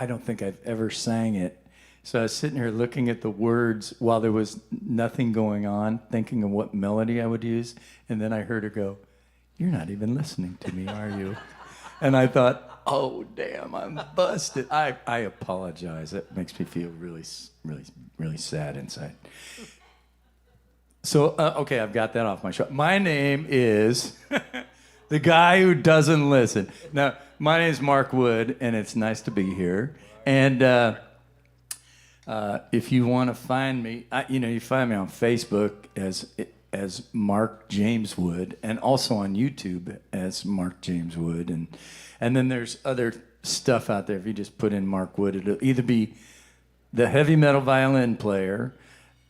don't think I've ever sang it. So I was sitting here looking at the words while there was nothing going on, thinking of what melody I would use, and then I heard her go, "You're not even listening to me, are you?" And I thought, oh, damn, I'm busted. I apologize. It makes me feel really, really, really sad inside. So, okay, I've got that off my shoulder. My name is the guy who doesn't listen. Now, my name is Mark Wood, and it's nice to be here. And if you want to find me, you find me on Facebook as Mark James Wood, and also on YouTube as Mark James Wood, and then there's other stuff out there. If you just put in Mark Wood, it'll either be the heavy metal violin player,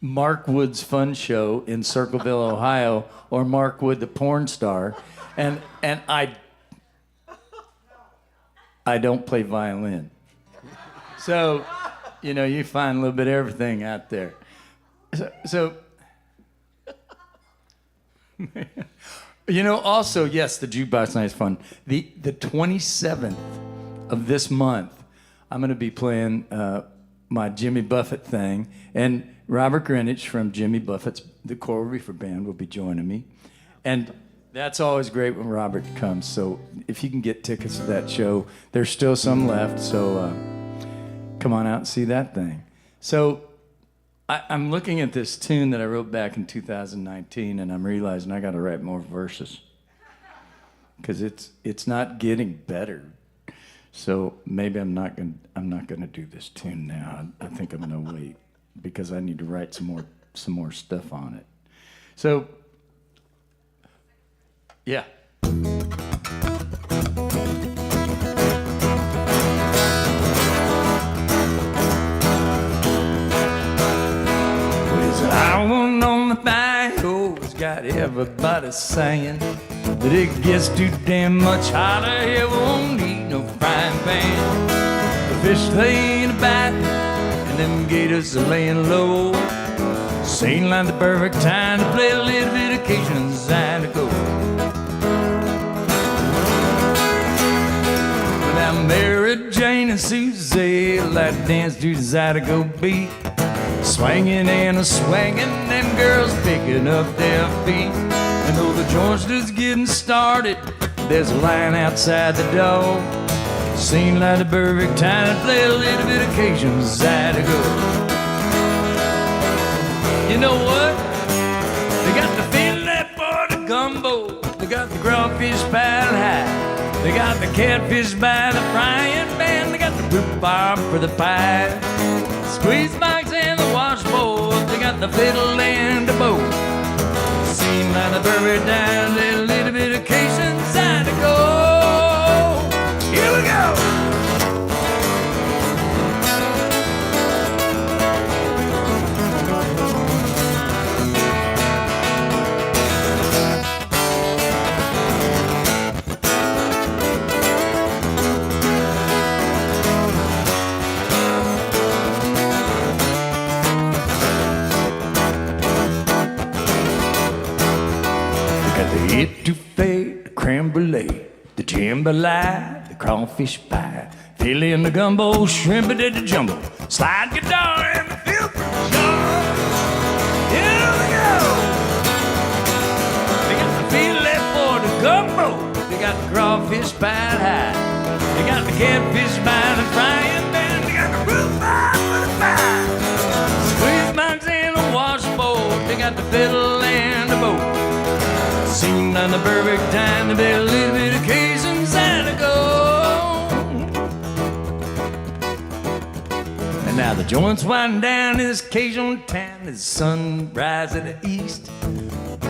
Mark Wood's Fun Show in Circleville, Ohio, or Mark Wood the porn star, and I I don't play violin. So, you know, you find a little bit of everything out there. So you know, also, yes, the jukebox night is fun. The 27th of this month, I'm going to be playing my Jimmy Buffett thing, and Robert Greenwich from Jimmy Buffett's the Coral Reefer Band will be joining me, and that's always great when Robert comes. So if you can get tickets to that show, there's still some left. So come on out and see that thing. So I'm looking at this tune that I wrote back in 2019, and I'm realizing I got to write more verses because it's not getting better. So maybe I'm not gonna do this tune now. I think I'm gonna wait because I need to write some more stuff on it. So yeah. I went on the bayou's got everybody saying that it gets too damn much hotter here, we won't need no frying pan. The fish lay in the back, and them gators are laying low. Seemed like the perfect time to play a little bit of Cajun Zydeco. Now Mary Jane and Susie like to dance to the Zydeco beat. Swinging and a swinging, them girls picking up their feet. And though the joint's just getting started, there's a line outside the door. Seemed like the perfect time to play a little bit of Cajun Zydeco. You know what? They got the filet for the gumbo. They got the crawfish piled high. They got the catfish by the frying pan. They got the poop bar for the pie. Squeeze box and the washboard. They got the fiddle and the bow. Seem like the perfect time to a little bit of Cajun Zydeco. Here we go. Etouffee, the creme brulee, the jambalaya, the crawfish pie, filet in the gumbo, shrimp it at the jumbo, slide guitar and the feel for sure. Here we go. They got the filet for the gumbo, they got the crawfish pie high, they got the catfish by the frying pan, they got the roof bar for the pie, squeeze box and the washboard, they got the fiddle and the bow. Seemed like the perfect time to be a little bit of Cajun Zydeco. And now the joint's winding down in this Cajun town as the sun rises in the east.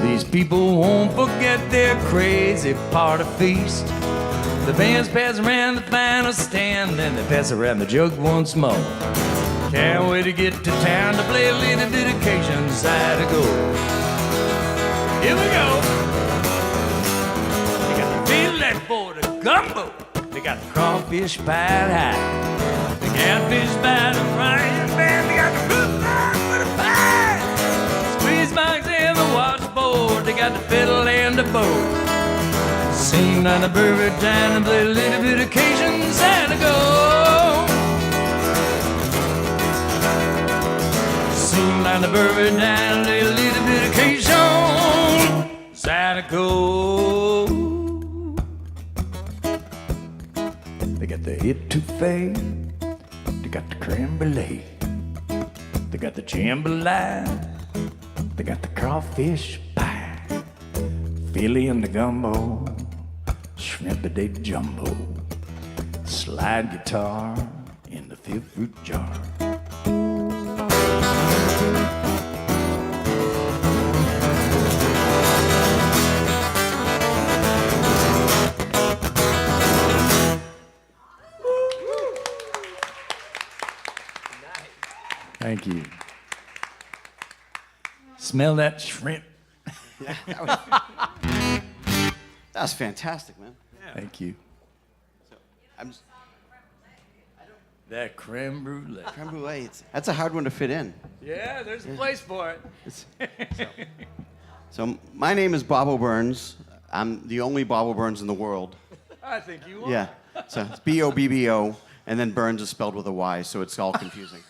These people won't forget their crazy party feast. The band's pass around the final stand, then they pass around the jug once more. Can't wait to get to town to play a little bit of Cajun Zydeco. Here we go. Filet for the gumbo. They got the crawfish piled high. The catfish by the frying pan. They got the roof bar for the pie. Squeeze box and the washboard. They got the fiddle and the bow. Seemed like the perfect time to play a little bit of Cajun Zydeco. Seemed like the perfect time to play a little bit of Cajun Zydeco. They got the etouffee, they got the creme brulee, they got the jambalaya, they got the crawfish pie, filet in the gumbo, shrimp-a-day jumbo, slide guitar in the fifth fruit jar. Thank you. Smell that shrimp. Yeah, that was fantastic, man. Thank you. So, I'm just, That creme brulee. Creme brulee. That's a hard one to fit in. Yeah, there's a place for it. So my name is Bobo Burns. I'm the only Bobo Burns in the world. I think you are. Yeah. So it's B-O-B-B-O, and then Burns is spelled with a Y, so it's all confusing.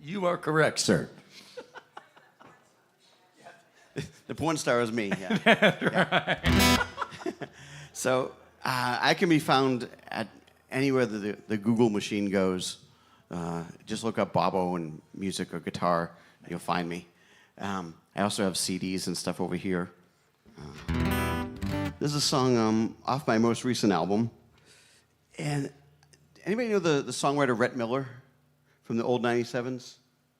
You are correct, sir. The porn star is me. Yeah. Yeah. So I can be found at anywhere the Google machine goes. Just look up Bobo and music or guitar, you'll find me. I also have CDs and stuff over here. This is a song off my most recent album. And anybody know the songwriter Rhett Miller from the old 97s?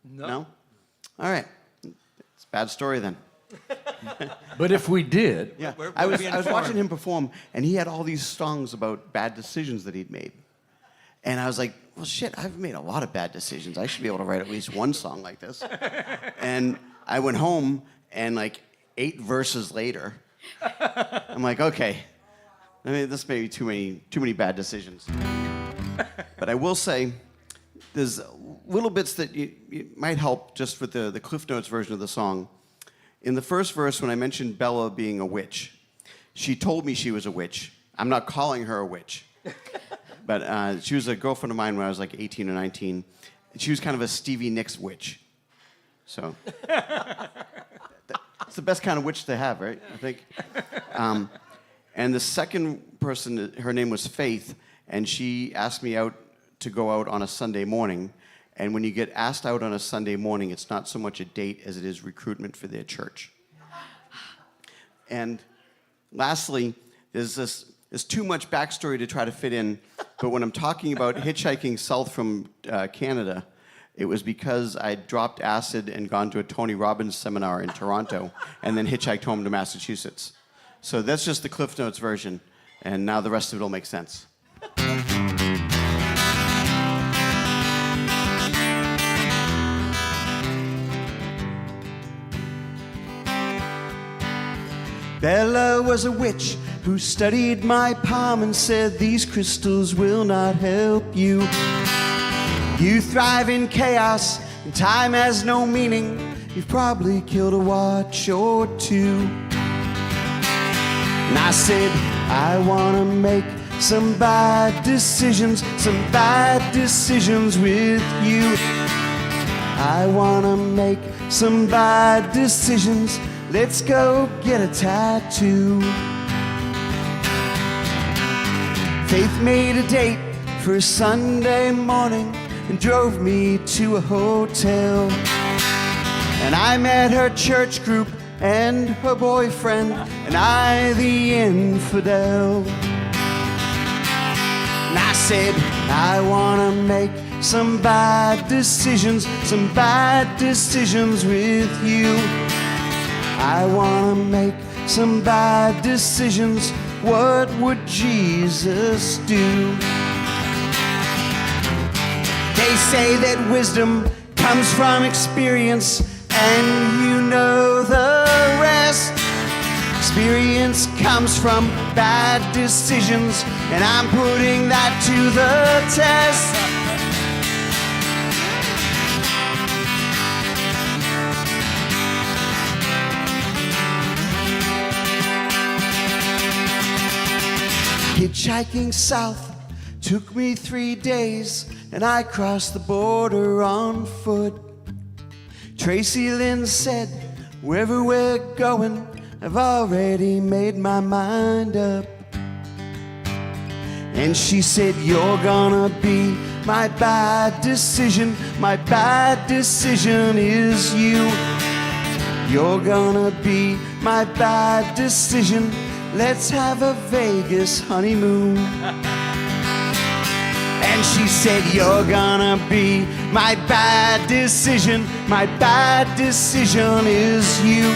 No? All right. It's a bad story then. But if we did, Yeah, We're I was being watching informed. him perform, and he had all these songs about bad decisions that he'd made. And I was like, well, shit, I've made a lot of bad decisions. I should be able to write at least one song like this. And I went home, and like 8 verses later, I'm like, okay, I mean, this may be too many bad decisions. But I will say, there's little bits that you might help just with the Cliff Notes version of the song. In the first verse, when I mentioned Bella being a witch, she told me she was a witch. I'm not calling her a witch. But she was a girlfriend of mine when I was like 18 or 19. And she was kind of a Stevie Nicks witch. So it's the best kind of witch to have, right? I think. And the second person, her name was Faith, and she asked me out to go out on a Sunday morning. And when you get asked out on a Sunday morning, it's not so much a date as it is recruitment for their church. And lastly, there's too much backstory to try to fit in, but when I'm talking about hitchhiking south from Canada, it was because I dropped acid and gone to a Tony Robbins seminar in Toronto, and then hitchhiked home to Massachusetts. So that's just the Cliff Notes version, and now the rest of it will make sense. Bella was a witch who studied my palm and said, these crystals will not help you. You thrive in chaos, and time has no meaning. You've probably killed a watch or two. And I said, I want to make some bad decisions with you. I want to make some bad decisions. Let's go get a tattoo. Faith made a date for a Sunday morning and drove me to a hotel. And I met her church group and her boyfriend, and I the infidel. And I said, I wanna make some bad decisions with you. I wanna make some bad decisions. What would Jesus do? They say that wisdom comes from experience, and you know the rest. Experience comes from bad decisions, and I'm putting that to the test. Hitchhiking south took me 3 days, and I crossed the border on foot. Tracy Lynn said, wherever we're going, I've already made my mind up. And she said, you're gonna be my bad decision. My bad decision is you. You're gonna be my bad decision. Let's have a Vegas honeymoon. And she said, you're gonna be my bad decision. My bad decision is you.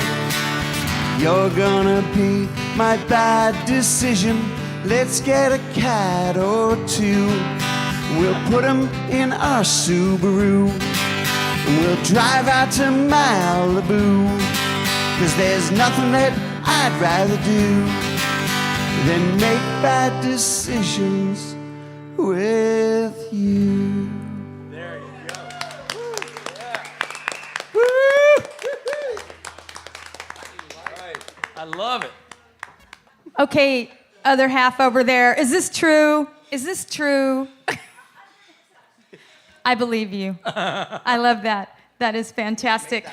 You're gonna be my bad decision. Let's get a cat or two. We'll put them in our Subaru, and we'll drive out to Malibu. 'Cause there's nothing that I'd rather do than make bad decisions with you. There you go. I love it. Okay, other half over there. Is this true? Is this true? I believe you. I love that. That is fantastic.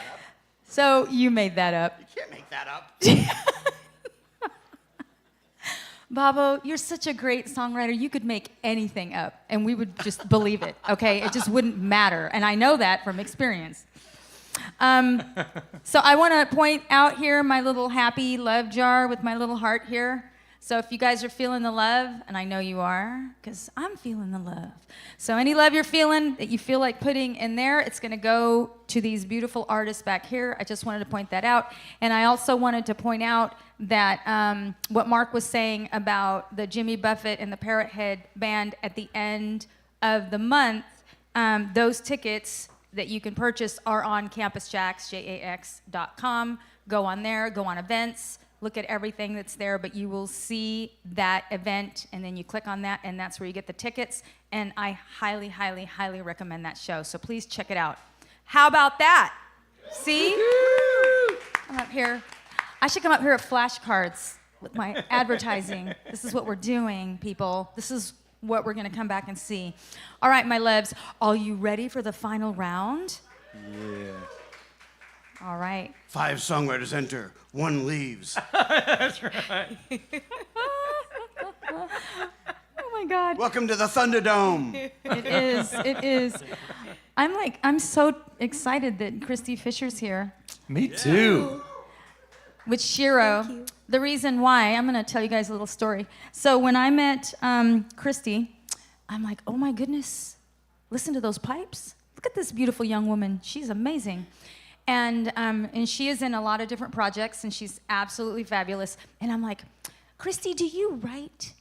So you made that up. You can't make that up. Babo, you're such a great songwriter. You could make anything up, and we would just believe it, okay? It just wouldn't matter, and I know that from experience. So I want to point out here my little happy love jar with my little heart here. So if you guys are feeling the love, and I know you are, because I'm feeling the love. So any love you're feeling that you feel like putting in there, it's going to go to these beautiful artists back here. I just wanted to point that out. And I also wanted to point out that what Mark was saying about the Jimmy Buffett and the Parrot Head Band at the end of the month, those tickets that you can purchase are on campusjax.com. Go on there, go on events. Look at everything that's there, but you will see that event, and then you click on that, and that's where you get the tickets. And I highly, highly, highly recommend that show. So please check it out. How about that? See? I'm up here. I should come up here with flashcards with my advertising. This is what we're doing, people. This is what we're going to come back and see. All right, my loves, are you ready for the final round? Yeah. All right. 5 songwriters enter, 1 leaves. That's right. Oh my God. Welcome to the Thunderdome. It is. It is. I'm so excited that Christy Fisher's here Me too. with Shiro. The reason why, I'm going to tell you guys a little story. So when I met Christy, I'm like, oh my goodness, listen to those pipes. Look at this beautiful young woman. She's amazing. And she is in a lot of different projects, and she's absolutely fabulous. And I'm like, Christy, do you write?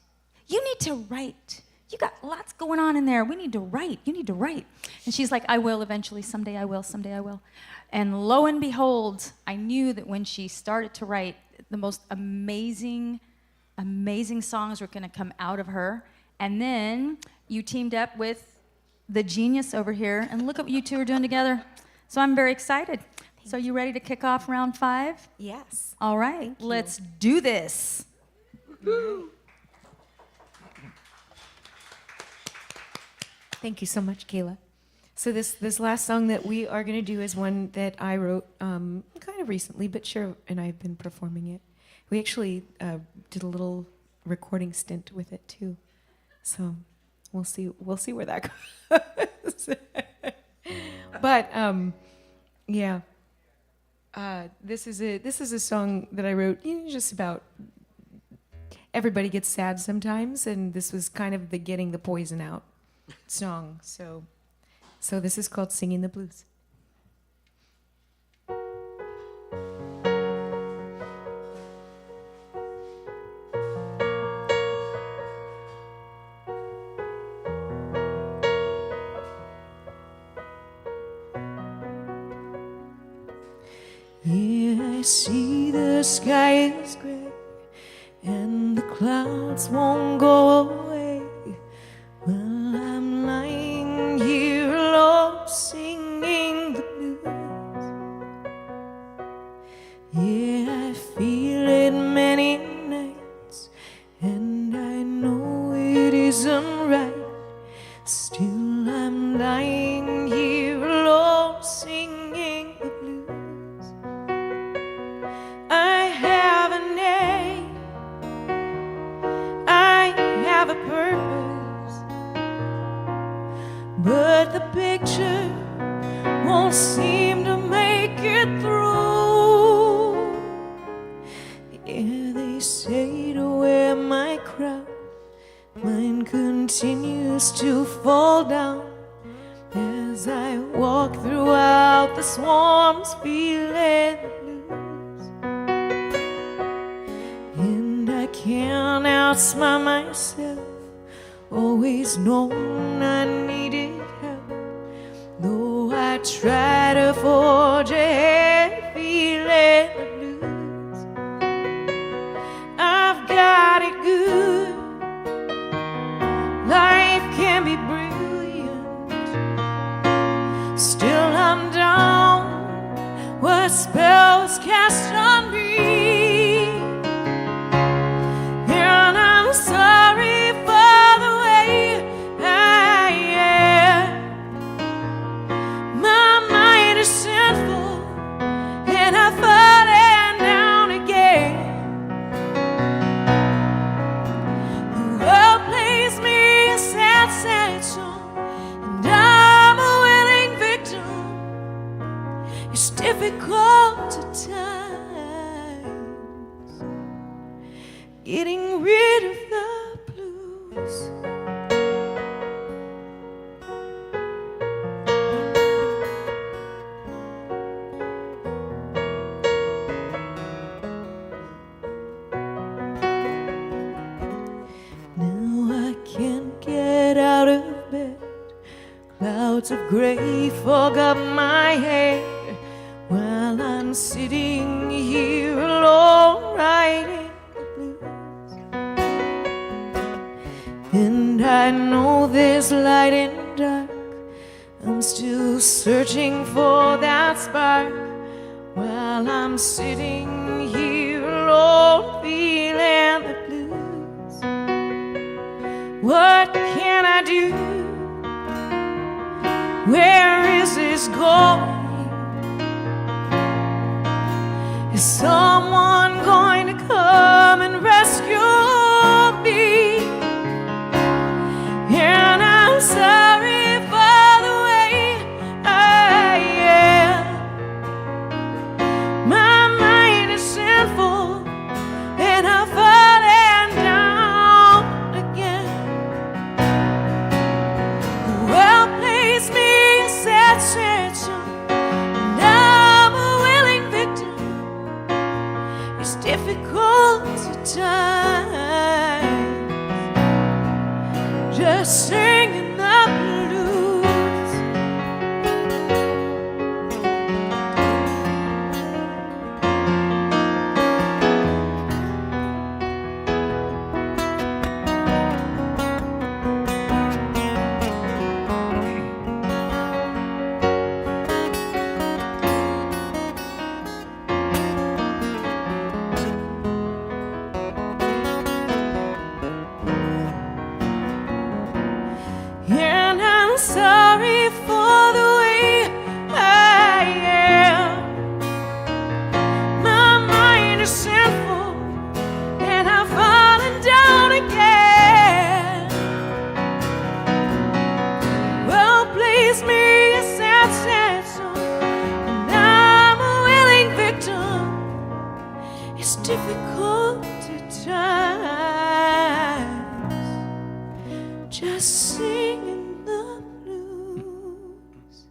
You need to write. You got lots going on in there. We need to write. You need to write. And she's like, I will eventually. Someday I will. Someday I will. And lo and behold, I knew that when she started to write, the most amazing, amazing songs were going to come out of her. And then you teamed up with the genius over here, and look at what you two are doing together. So I'm very excited. So you ready to kick off round 5? Yes. All right, let's do this. Thank you so much, Kayla. So this last song that we are going to do is one that I wrote kind of recently, but Shiro and I have been performing it. We actually did a little recording stint with it too. So we'll see where that goes. But yeah, this is a song that I wrote, just about everybody gets sad sometimes, and this was kind of the getting the poison out song. So this is called Singing the Blues. Yeah, I see the sky is gray and the clouds won't go away. Well, I'm lying here alone singing the blues. Yeah, I feel it many nights, and I know it isn't right. Still, I'm lying here alone singing the blues. I have a name, I have a purpose, but the picture won't seem to make it through. Yeah, they say to wear my crown, mine continues to fall down as I walk throughout the swarms feeling the blues. And I can't outsmart myself, always knowing I needed help, though I try to forge ahead feeling the blues. I've got it good, life can be brilliant, what spell was cast on me. And I'm sorry for the way I am. My mind is sinful, and I've fallen down again. The world plays me a sad, sad song, and I'm a willing victim. It's difficult at times getting rid of the blues. Now I can't get out of bed. Clouds of gray fog up my head while I'm sitting here alone writing the blues. And I know there's light in the dark. I'm still searching for that spark while I'm sitting here alone feeling the blues. What can I do? Where is this going? Is someone going to come and rescue me? And I'm sorry for the way I am. My mind is sinful, and I've fallen down again. The world plays me a sad, sad song, and I'm a willing victim. It's difficult at times just singing the blues. And I'm sorry for the way I am. My mind is sinful, and I've fallen down again. Well, please me a sad, sad song, and I'm a willing victim. It's difficult at times just singing the blues.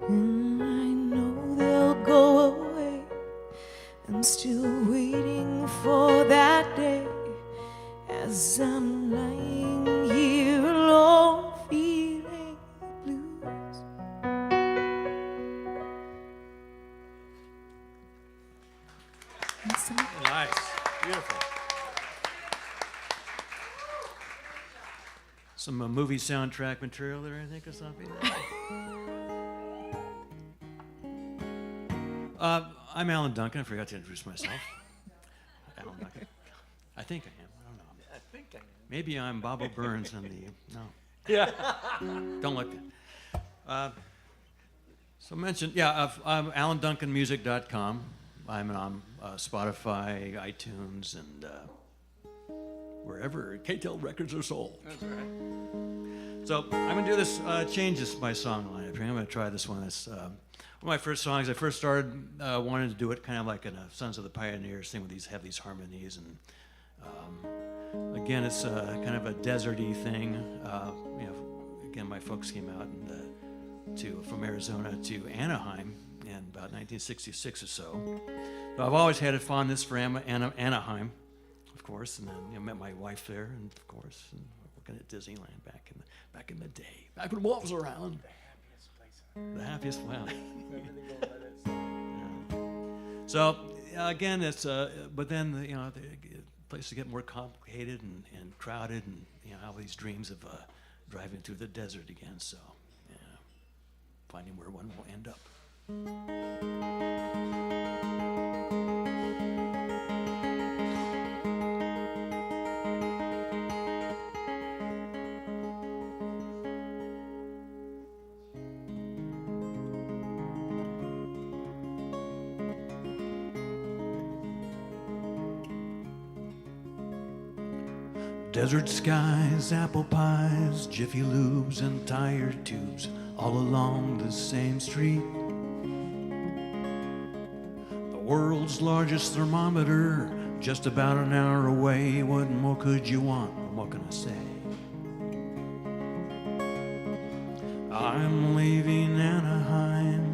And I know they'll go away. I'm still waiting for that day as I'm lying here alone feeling the blues. Nice. Beautiful. Some movie soundtrack material there, I think, or something. I'm Alan Duncan. I forgot to introduce myself. Alan Duncan. I think I am. I don't know. I think I am. Maybe I'm Bobo Burns on the. No. Yeah. Don't look that. So mentioned, yeah, I'm AlanDuncanMusic.com. I'm on Spotify, iTunes, and wherever KTEL records are sold. That's right. So I'm gonna do this, change this my song lineup here. I'm gonna try this one. It's one of my first songs. I first started wanted to do it kind of like in a Sons of the Pioneers thing with these have these harmonies, and again it's kind of a deserty thing. You know, again my folks came out and from Arizona to Anaheim in about 1966 or so. So I've always had a fondness for Anaheim, of course, and then met my wife there, and of course, and working at Disneyland back in the day, back when Wolf was around. The happiest, wow. So again, it's but then the places get more complicated and crowded, and I have these dreams of driving through the desert again. So finding where one will end up. Desert skies, apple pies, Jiffy Lubes, and tire tubes all along the same street. The world's largest thermometer, just about an hour away. What more could you want? What can I say? I'm leaving Anaheim,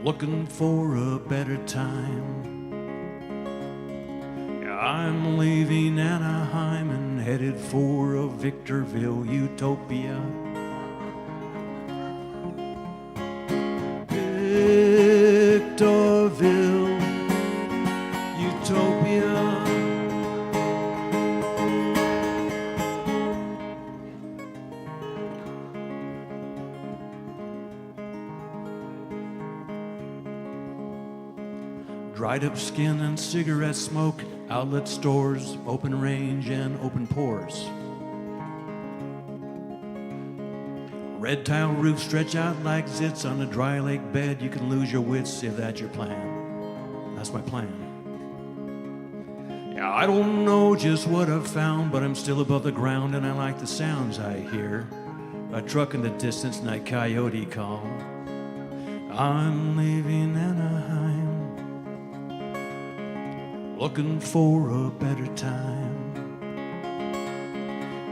looking for a better time. I'm leaving Anaheim and headed for a Victorville utopia. Victorville utopia. Dried up skin and cigarette smoke, outlet stores, open range and open pores. Red tile roofs stretch out like zits on a dry lake bed. You can lose your wits if that's your plan. That's my plan. Yeah, I don't know just what I've found, but I'm still above the ground and I like the sounds I hear. A truck in the distance and a coyote call. I'm leaving Anaheim, looking for a better time.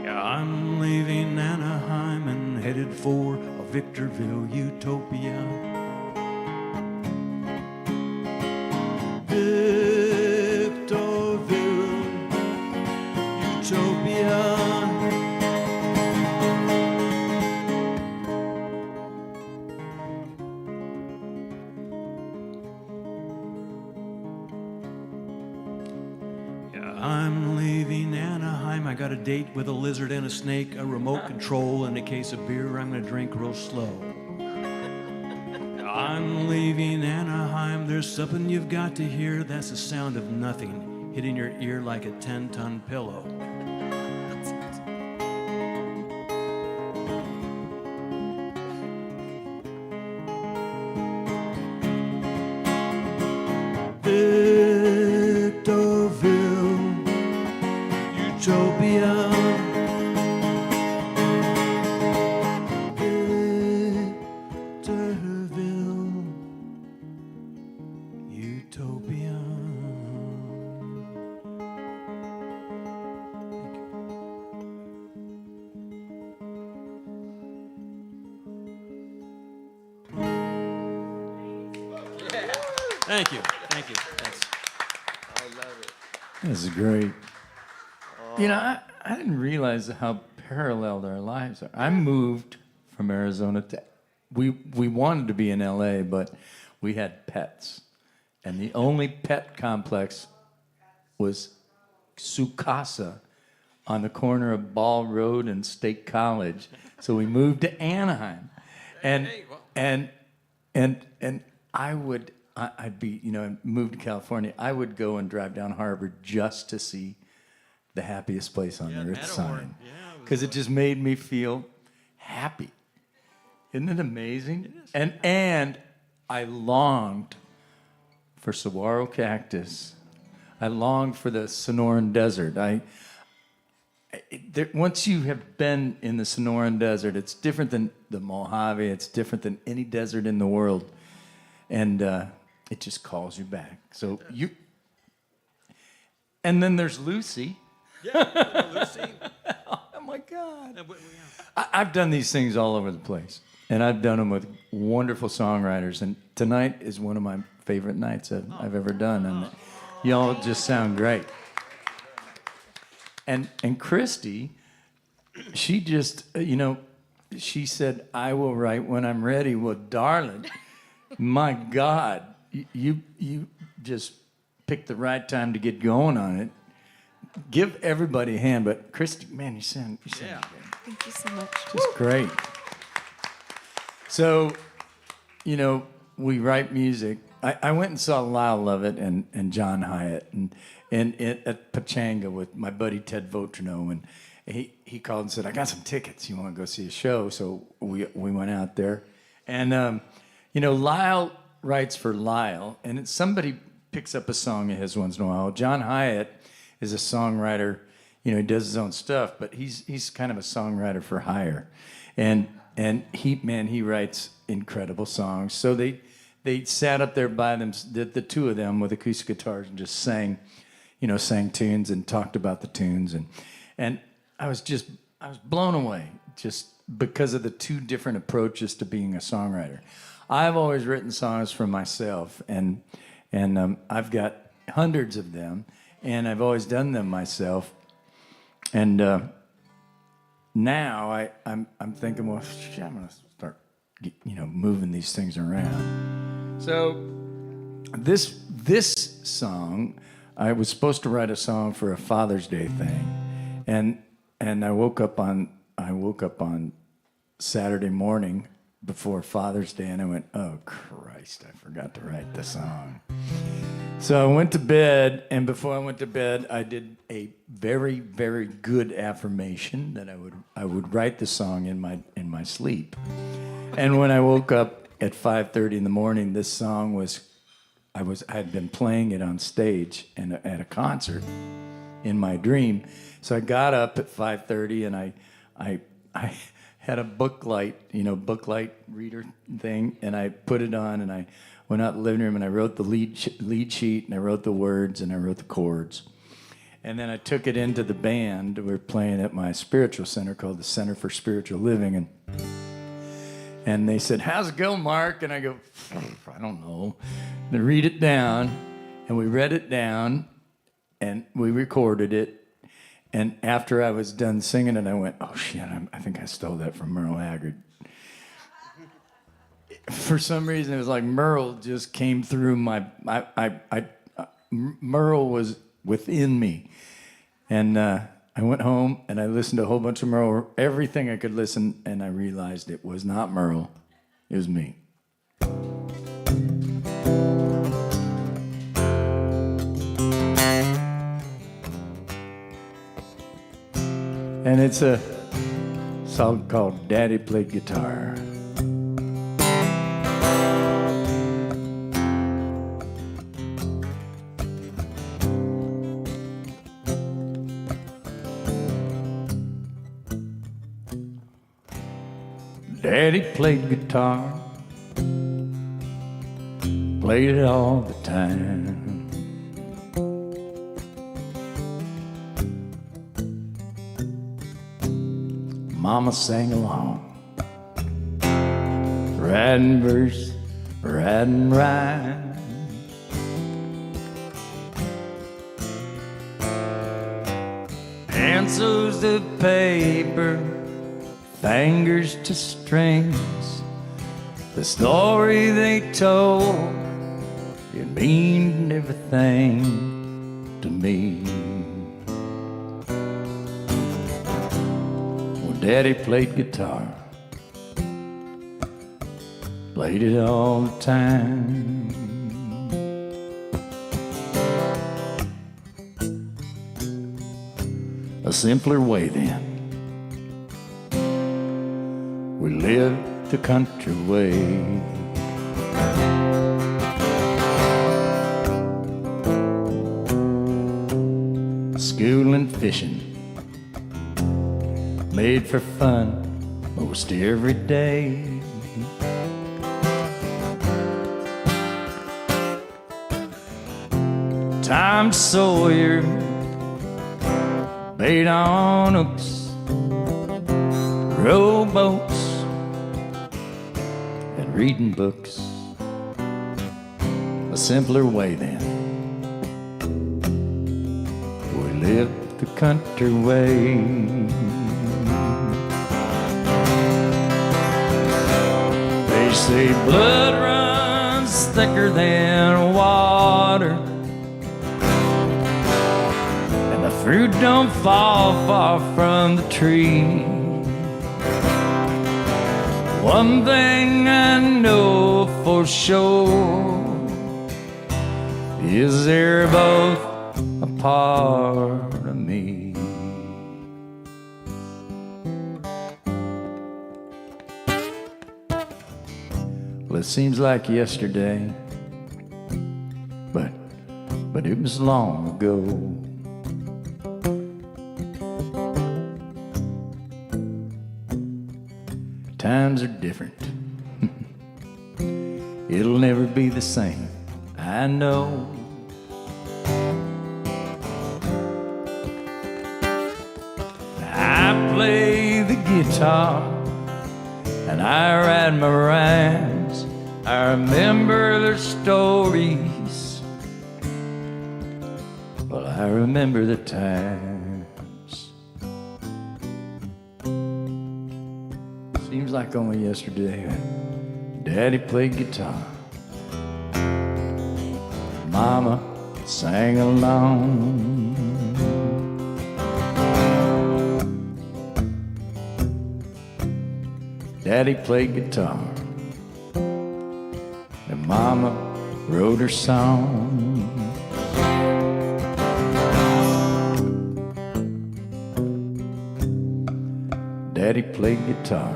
Yeah, I'm leaving Anaheim and headed for a Victorville utopia. Victorville utopia. I'm leaving Anaheim. I got a date with a lizard and a snake, a remote control, and a case of beer I'm gonna drink real slow. I'm leaving Anaheim. There's something you've got to hear. That's the sound of nothing hitting your ear like a 10-ton pillow. Victorville utopia. Victorville utopia. Thank you. Thank you. Thanks. This is great. You know, I didn't realize how paralleled our lives are. I moved from Arizona to, we wanted to be in LA, but we had pets. And the only pet complex was Sukasa on the corner of Ball Road and State College. So we moved to Anaheim. And I'd be, moved to California. I would go and drive down Harbor just to see the happiest place on earth sign. Because it just made me feel happy. Isn't it amazing? It is. And I longed for saguaro cactus. I longed for the Sonoran Desert. Once you have been in the Sonoran Desert, it's different than the Mojave. It's different than any desert in the world. And it just calls you back. So and then there's Lucy. Yeah, Lucy. Oh my God. I've done these things all over the place. And I've done them with wonderful songwriters. And tonight is one of my favorite nights I've ever done. And y'all just sound great. And Christy, she just, she said, I will write when I'm ready. Well, darling, my God, you just picked the right time to get going on it. Give everybody a hand, but Christy, man, you sound great. Thank you so much. Just great. So, you know, we write music. I went and saw Lyle Lovett and John Hyatt and at Pachanga with my buddy Ted Votrino, and he called and said, I got some tickets. You want to go see a show? So we went out there. And, you know, Lyle writes for Lyle, and somebody picks up a song of his once in a while. John Hyatt is a songwriter. You know, he does his own stuff, but he's kind of a songwriter for hire. And he writes incredible songs. So they sat up there by them, the two of them with acoustic guitars, and just sang tunes and talked about the tunes. And I was blown away just because of the two different approaches to being a songwriter. I've always written songs for myself, and I've got hundreds of them, and I've always done them myself. And now I'm thinking, well, shit, I'm gonna start, moving these things around. So this song, I was supposed to write a song for a Father's Day thing, and I woke up on Saturday morning before Father's Day, and I went, oh Christ, I forgot to write the song. So I went to bed, and before I went to bed, I did a very, very good affirmation that I would write the song in my sleep. And when I woke up at 5:30 in the morning, this song I had been playing it on stage and at a concert in my dream. So I got up at 5:30 and I had a booklight reader thing, and I put it on, and I went out in the living room and I wrote the lead sheet, and I wrote the words, and I wrote the chords. And then I took it into the band. We were playing at my spiritual center called the Center for Spiritual Living, and they said, how's it go, Mark? And I go, I don't know. They read it down, and we read it down, and we recorded it. And after I was done singing it, I went, oh shit, I think I stole that from Merle Haggard. For some reason, it was like Merle just came through Merle was within me. And I went home and I listened to a whole bunch of Merle, everything I could listen, and I realized it was not Merle, it was me. And it's a song called Daddy Played Guitar. Daddy played guitar, played it all the time. Mama sang along, riding verse, riding rhyme. Pencils to paper, fingers to strings. The story they told, it meant everything to me. Daddy played guitar, played it all the time. A simpler way then, we lived the country way. School and fishing, made for fun most every day. Tom Sawyer, bait on hooks, rowboats, and reading books. A simpler way then, we lived the country way. They say blood runs thicker than water, and the fruit don't fall far from the tree. One thing I know for sure is they're both a part of me. Well, it seems like yesterday, but it was long ago. Times are different. It'll never be the same, I know. I play the guitar and I write my rhymes. I remember their stories. Well, I remember the times. Seems like only yesterday Daddy played guitar, Mama sang along. Daddy played guitar and Mama wrote her song. Daddy played guitar,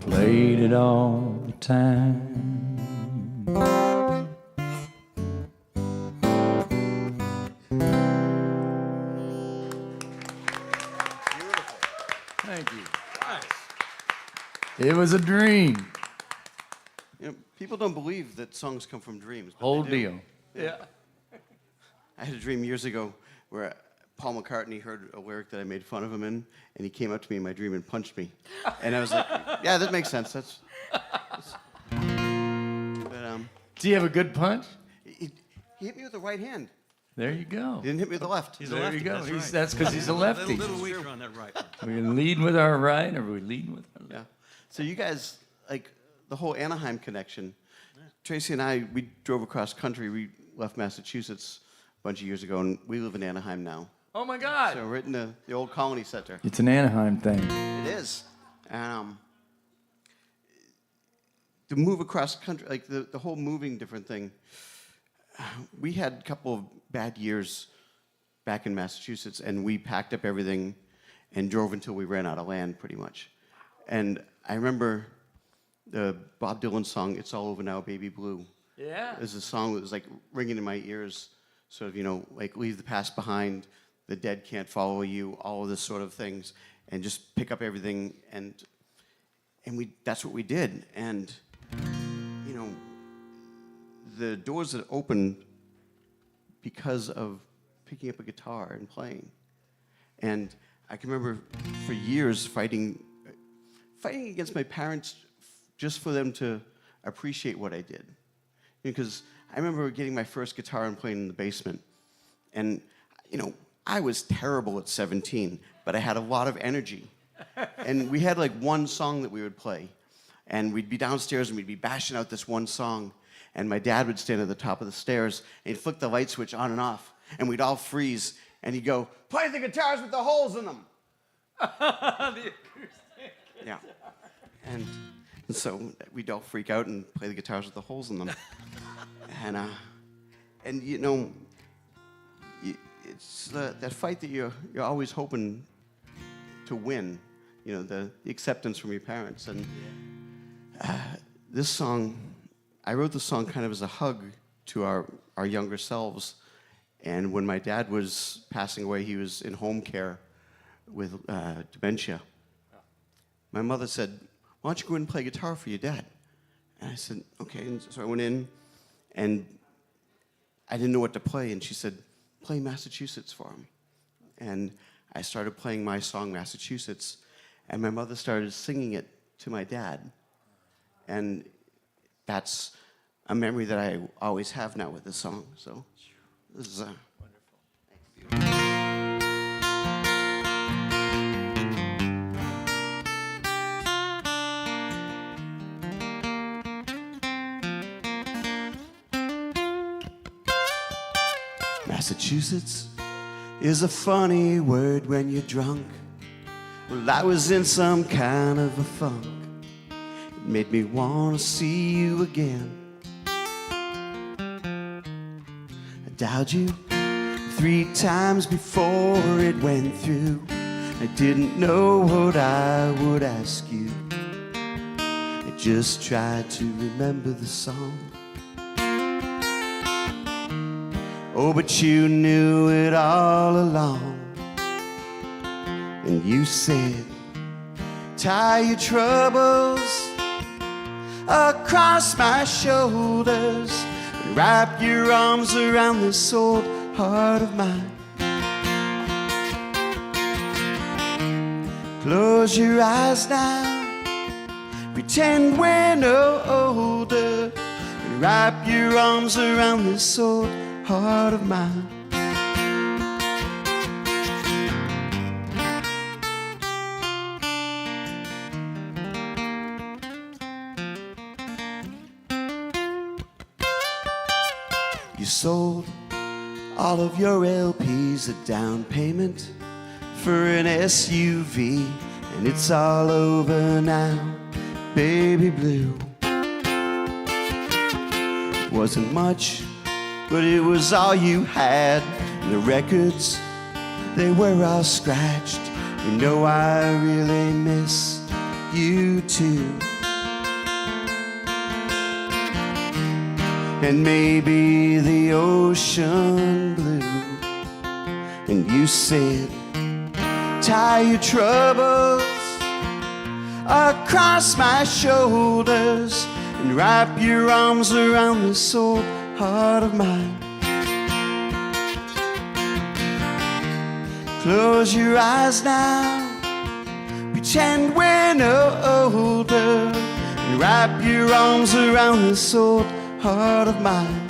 played it all the time. Thank you. It was a dream. You know, people don't believe that songs come from dreams. But Whole they do. deal. Yeah. I had a dream years ago where Paul McCartney heard a lyric that I made fun of him in, and he came up to me in my dream and punched me. And I was like, yeah, that makes sense. That's but Do you have a good punch? he hit me with the right hand. There you go. He didn't hit me with the left. He's a There lefty. you go. That's, He's- right. that's 'cause he's a lefty. little weaker on that right. We lead with our right, or we lead with our left. Yeah. So you guys, like the whole Anaheim connection. Tracy and I, we drove across country. We left Massachusetts a bunch of years ago, and we live in Anaheim now. Oh my God! So we're in the old Colony Center. It's an Anaheim thing. It is. And to move across country, like the whole moving different thing, we had a couple of bad years back in Massachusetts, and we packed up everything and drove until we ran out of land, pretty much. And I remember the Bob Dylan song, "It's All Over Now, Baby Blue." Yeah. It was a song that was like ringing in my ears, sort of, you know, like leave the past behind, the dead can't follow you, all of this sort of things, and just pick up everything, and that's what we did. And you know, the doors that opened because of picking up a guitar and playing. And I can remember for years fighting against my parents just for them to appreciate what I did. Because I remember getting my first guitar and playing in the basement. And, you know, I was terrible at 17, but I had a lot of energy. And we had like one song that we would play. And we'd be downstairs and we'd be bashing out this one song. And my dad would stand at the top of the stairs and he'd flick the light switch on and off. And we'd all freeze. And he'd go, "Play the guitars with the holes in them." Yeah. And so we'd all freak out and play the guitars with the holes in them. And you know, it's that fight that you're always hoping to win. You know, the acceptance from your parents. And this song, I wrote the song kind of as a hug to our younger selves. And when my dad was passing away, he was in home care with dementia. My mother said, "Why don't you go in and play guitar for your dad?" And I said, "Okay." And so I went in, and I didn't know what to play. And she said, "Play Massachusetts for him." And I started playing my song, Massachusetts, and my mother started singing it to my dad. And that's a memory that I always have now with this song. So this is wonderful. Massachusetts is a funny word when you're drunk. Well, I was in some kind of a funk. It made me want to see you again. I dialed you 3 times before it went through. I didn't know what I would ask you. I just tried to remember the song. Oh, but you knew it all along. And you said, tie your troubles across my shoulders and wrap your arms around this old heart of mine. Close your eyes now, pretend we're no older, and wrap your arms around this old heart of mine. You sold all of your LPs, a down payment for an SUV, and it's all over now, baby blue. It wasn't much, but it was all you had. And the records, they were all scratched. You know I really miss you too. And maybe the ocean blue. And you said, tie your troubles across my shoulders and wrap your arms around this old heart of mine. Close your eyes now, pretend we're no older, and wrap your arms around this old heart of mine.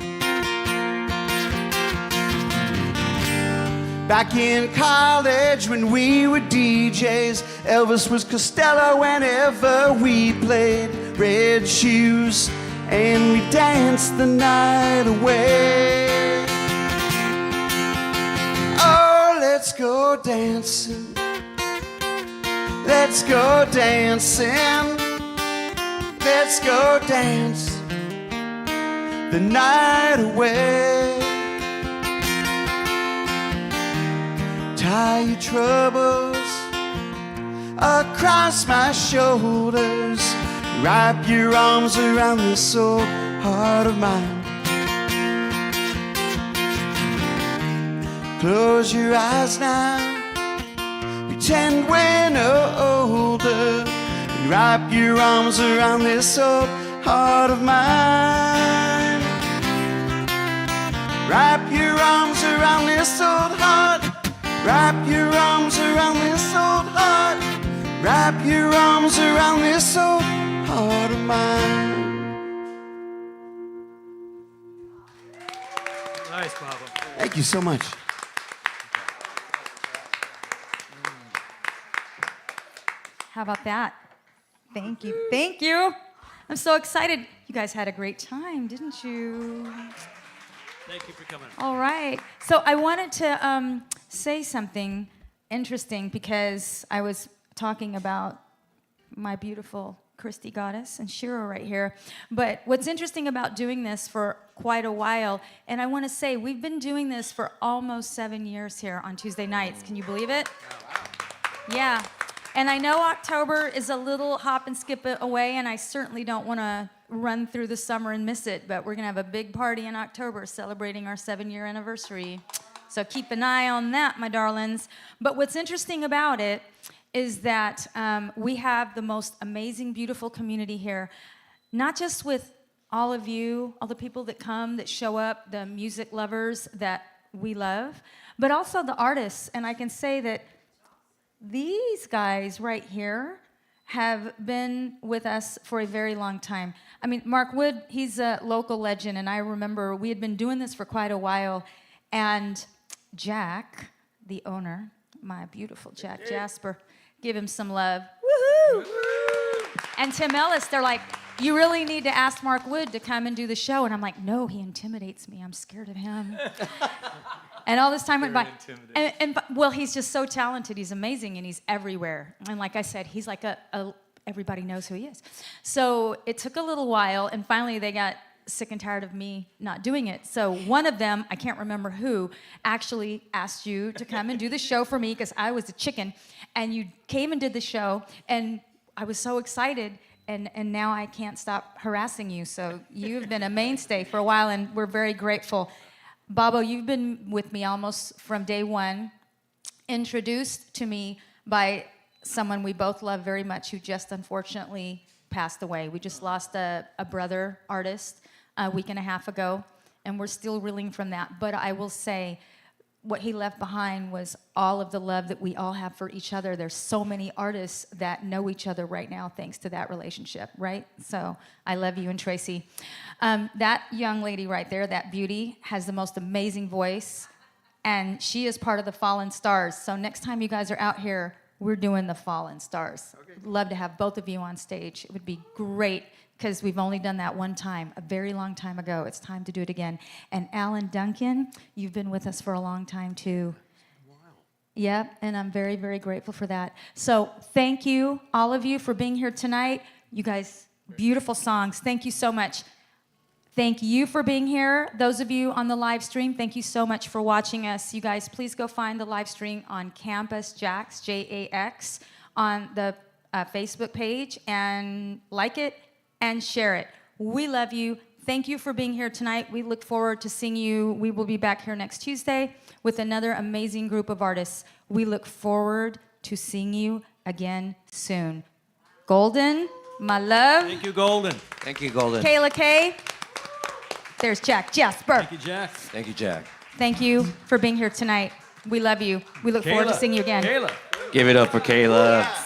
Back in college when we were DJs, Elvis was Costello whenever we played. Red shoes and we danced the night away. Oh, let's go dancing. Let's go dancing. Let's go dance the night away. Tie your troubles across my shoulders, wrap your arms around this old heart of mine. Close your eyes now, pretend we're no older, and wrap your arms around this old heart of mine. Wrap your arms around this old heart. Wrap your arms around this old heart. Wrap your arms around this old heart of mine. Nice, Papa. Thank you so much. How about that? Thank you. Thank you. I'm so excited. You guys had a great time, didn't you? Thank you for coming. All right. So I wanted to say something interesting because I was talking about my beautiful Christy goddess and Shiro right here. But what's interesting about doing this for quite a while, and I want to say we've been doing this for almost 7 years here on Tuesday nights. Can you believe it? Yeah. And I know October is a little hop and skip away, and I certainly don't want to run through the summer and miss it, but we're going to have a big party in October celebrating our 7-year anniversary. So keep an eye on that, my darlings. But what's interesting about it is that we have the most amazing, beautiful community here, not just with all of you, all the people that come, that show up, the music lovers that we love, but also the artists. And I can say that these guys right here have been with us for a very long time. I mean, Mark Wood, he's a local legend, and I remember we had been doing this for quite a while, and Jack, the owner, my beautiful Jack Jasper, give him some love. Woohoo! And Tim Ellis, they're like, you really need to ask Mark Wood to come and do the show. And I'm like, no, he intimidates me. I'm scared of him. And all this time went by. intimidating. Well, he's just so talented. He's amazing, and he's everywhere. And like I said, he's like everybody knows who he is. So it took a little while, and finally they got sick and tired of me not doing it. So one of them, I can't remember who, actually asked you to come and do the show for me because I was a chicken. And you came and did the show, and I was so excited. And now I can't stop harassing you. So you've been a mainstay for a while, and we're very grateful. Bobo, you've been with me almost from day one, introduced to me by someone we both love very much who just unfortunately passed away. We just lost a brother artist a week and a half ago, and we're still reeling from that. But I will say, what he left behind was all of the love that we all have for each other. There's so many artists that know each other right now thanks to that relationship, right? So I love you and Tracy. That young lady right there, that beauty, has the most amazing voice, and she is part of the Fallen Stars. So next time you guys are out here, we're doing the Fallen Stars. Okay. Love to have both of you on stage. It would be great, because we've only done that one time, a very long time ago. It's time to do it again. And Alan Duncan, you've been with us for a long time too. Wow. Yep, and I'm very, very grateful for that. So thank you, all of you, for being here tonight. You guys, beautiful songs. Thank you so much. Thank you for being here. Those of you on the live stream, thank you so much for watching us. You guys, please go find the live stream on Campus JAX, JAX, on the Facebook page, and like it and share it. We love you. Thank you for being here tonight. We look forward to seeing you. We will be back here next Tuesday with another amazing group of artists. We look forward to seeing you again soon. Golden, my love. Thank you, Golden. Thank you, Golden. Kayla K. There's Jack Jasper. Thank you, Jack. Thank you, Jack. Thank you for being here tonight. We love you. We look forward to seeing you again. Kayla. Give it up for Kayla.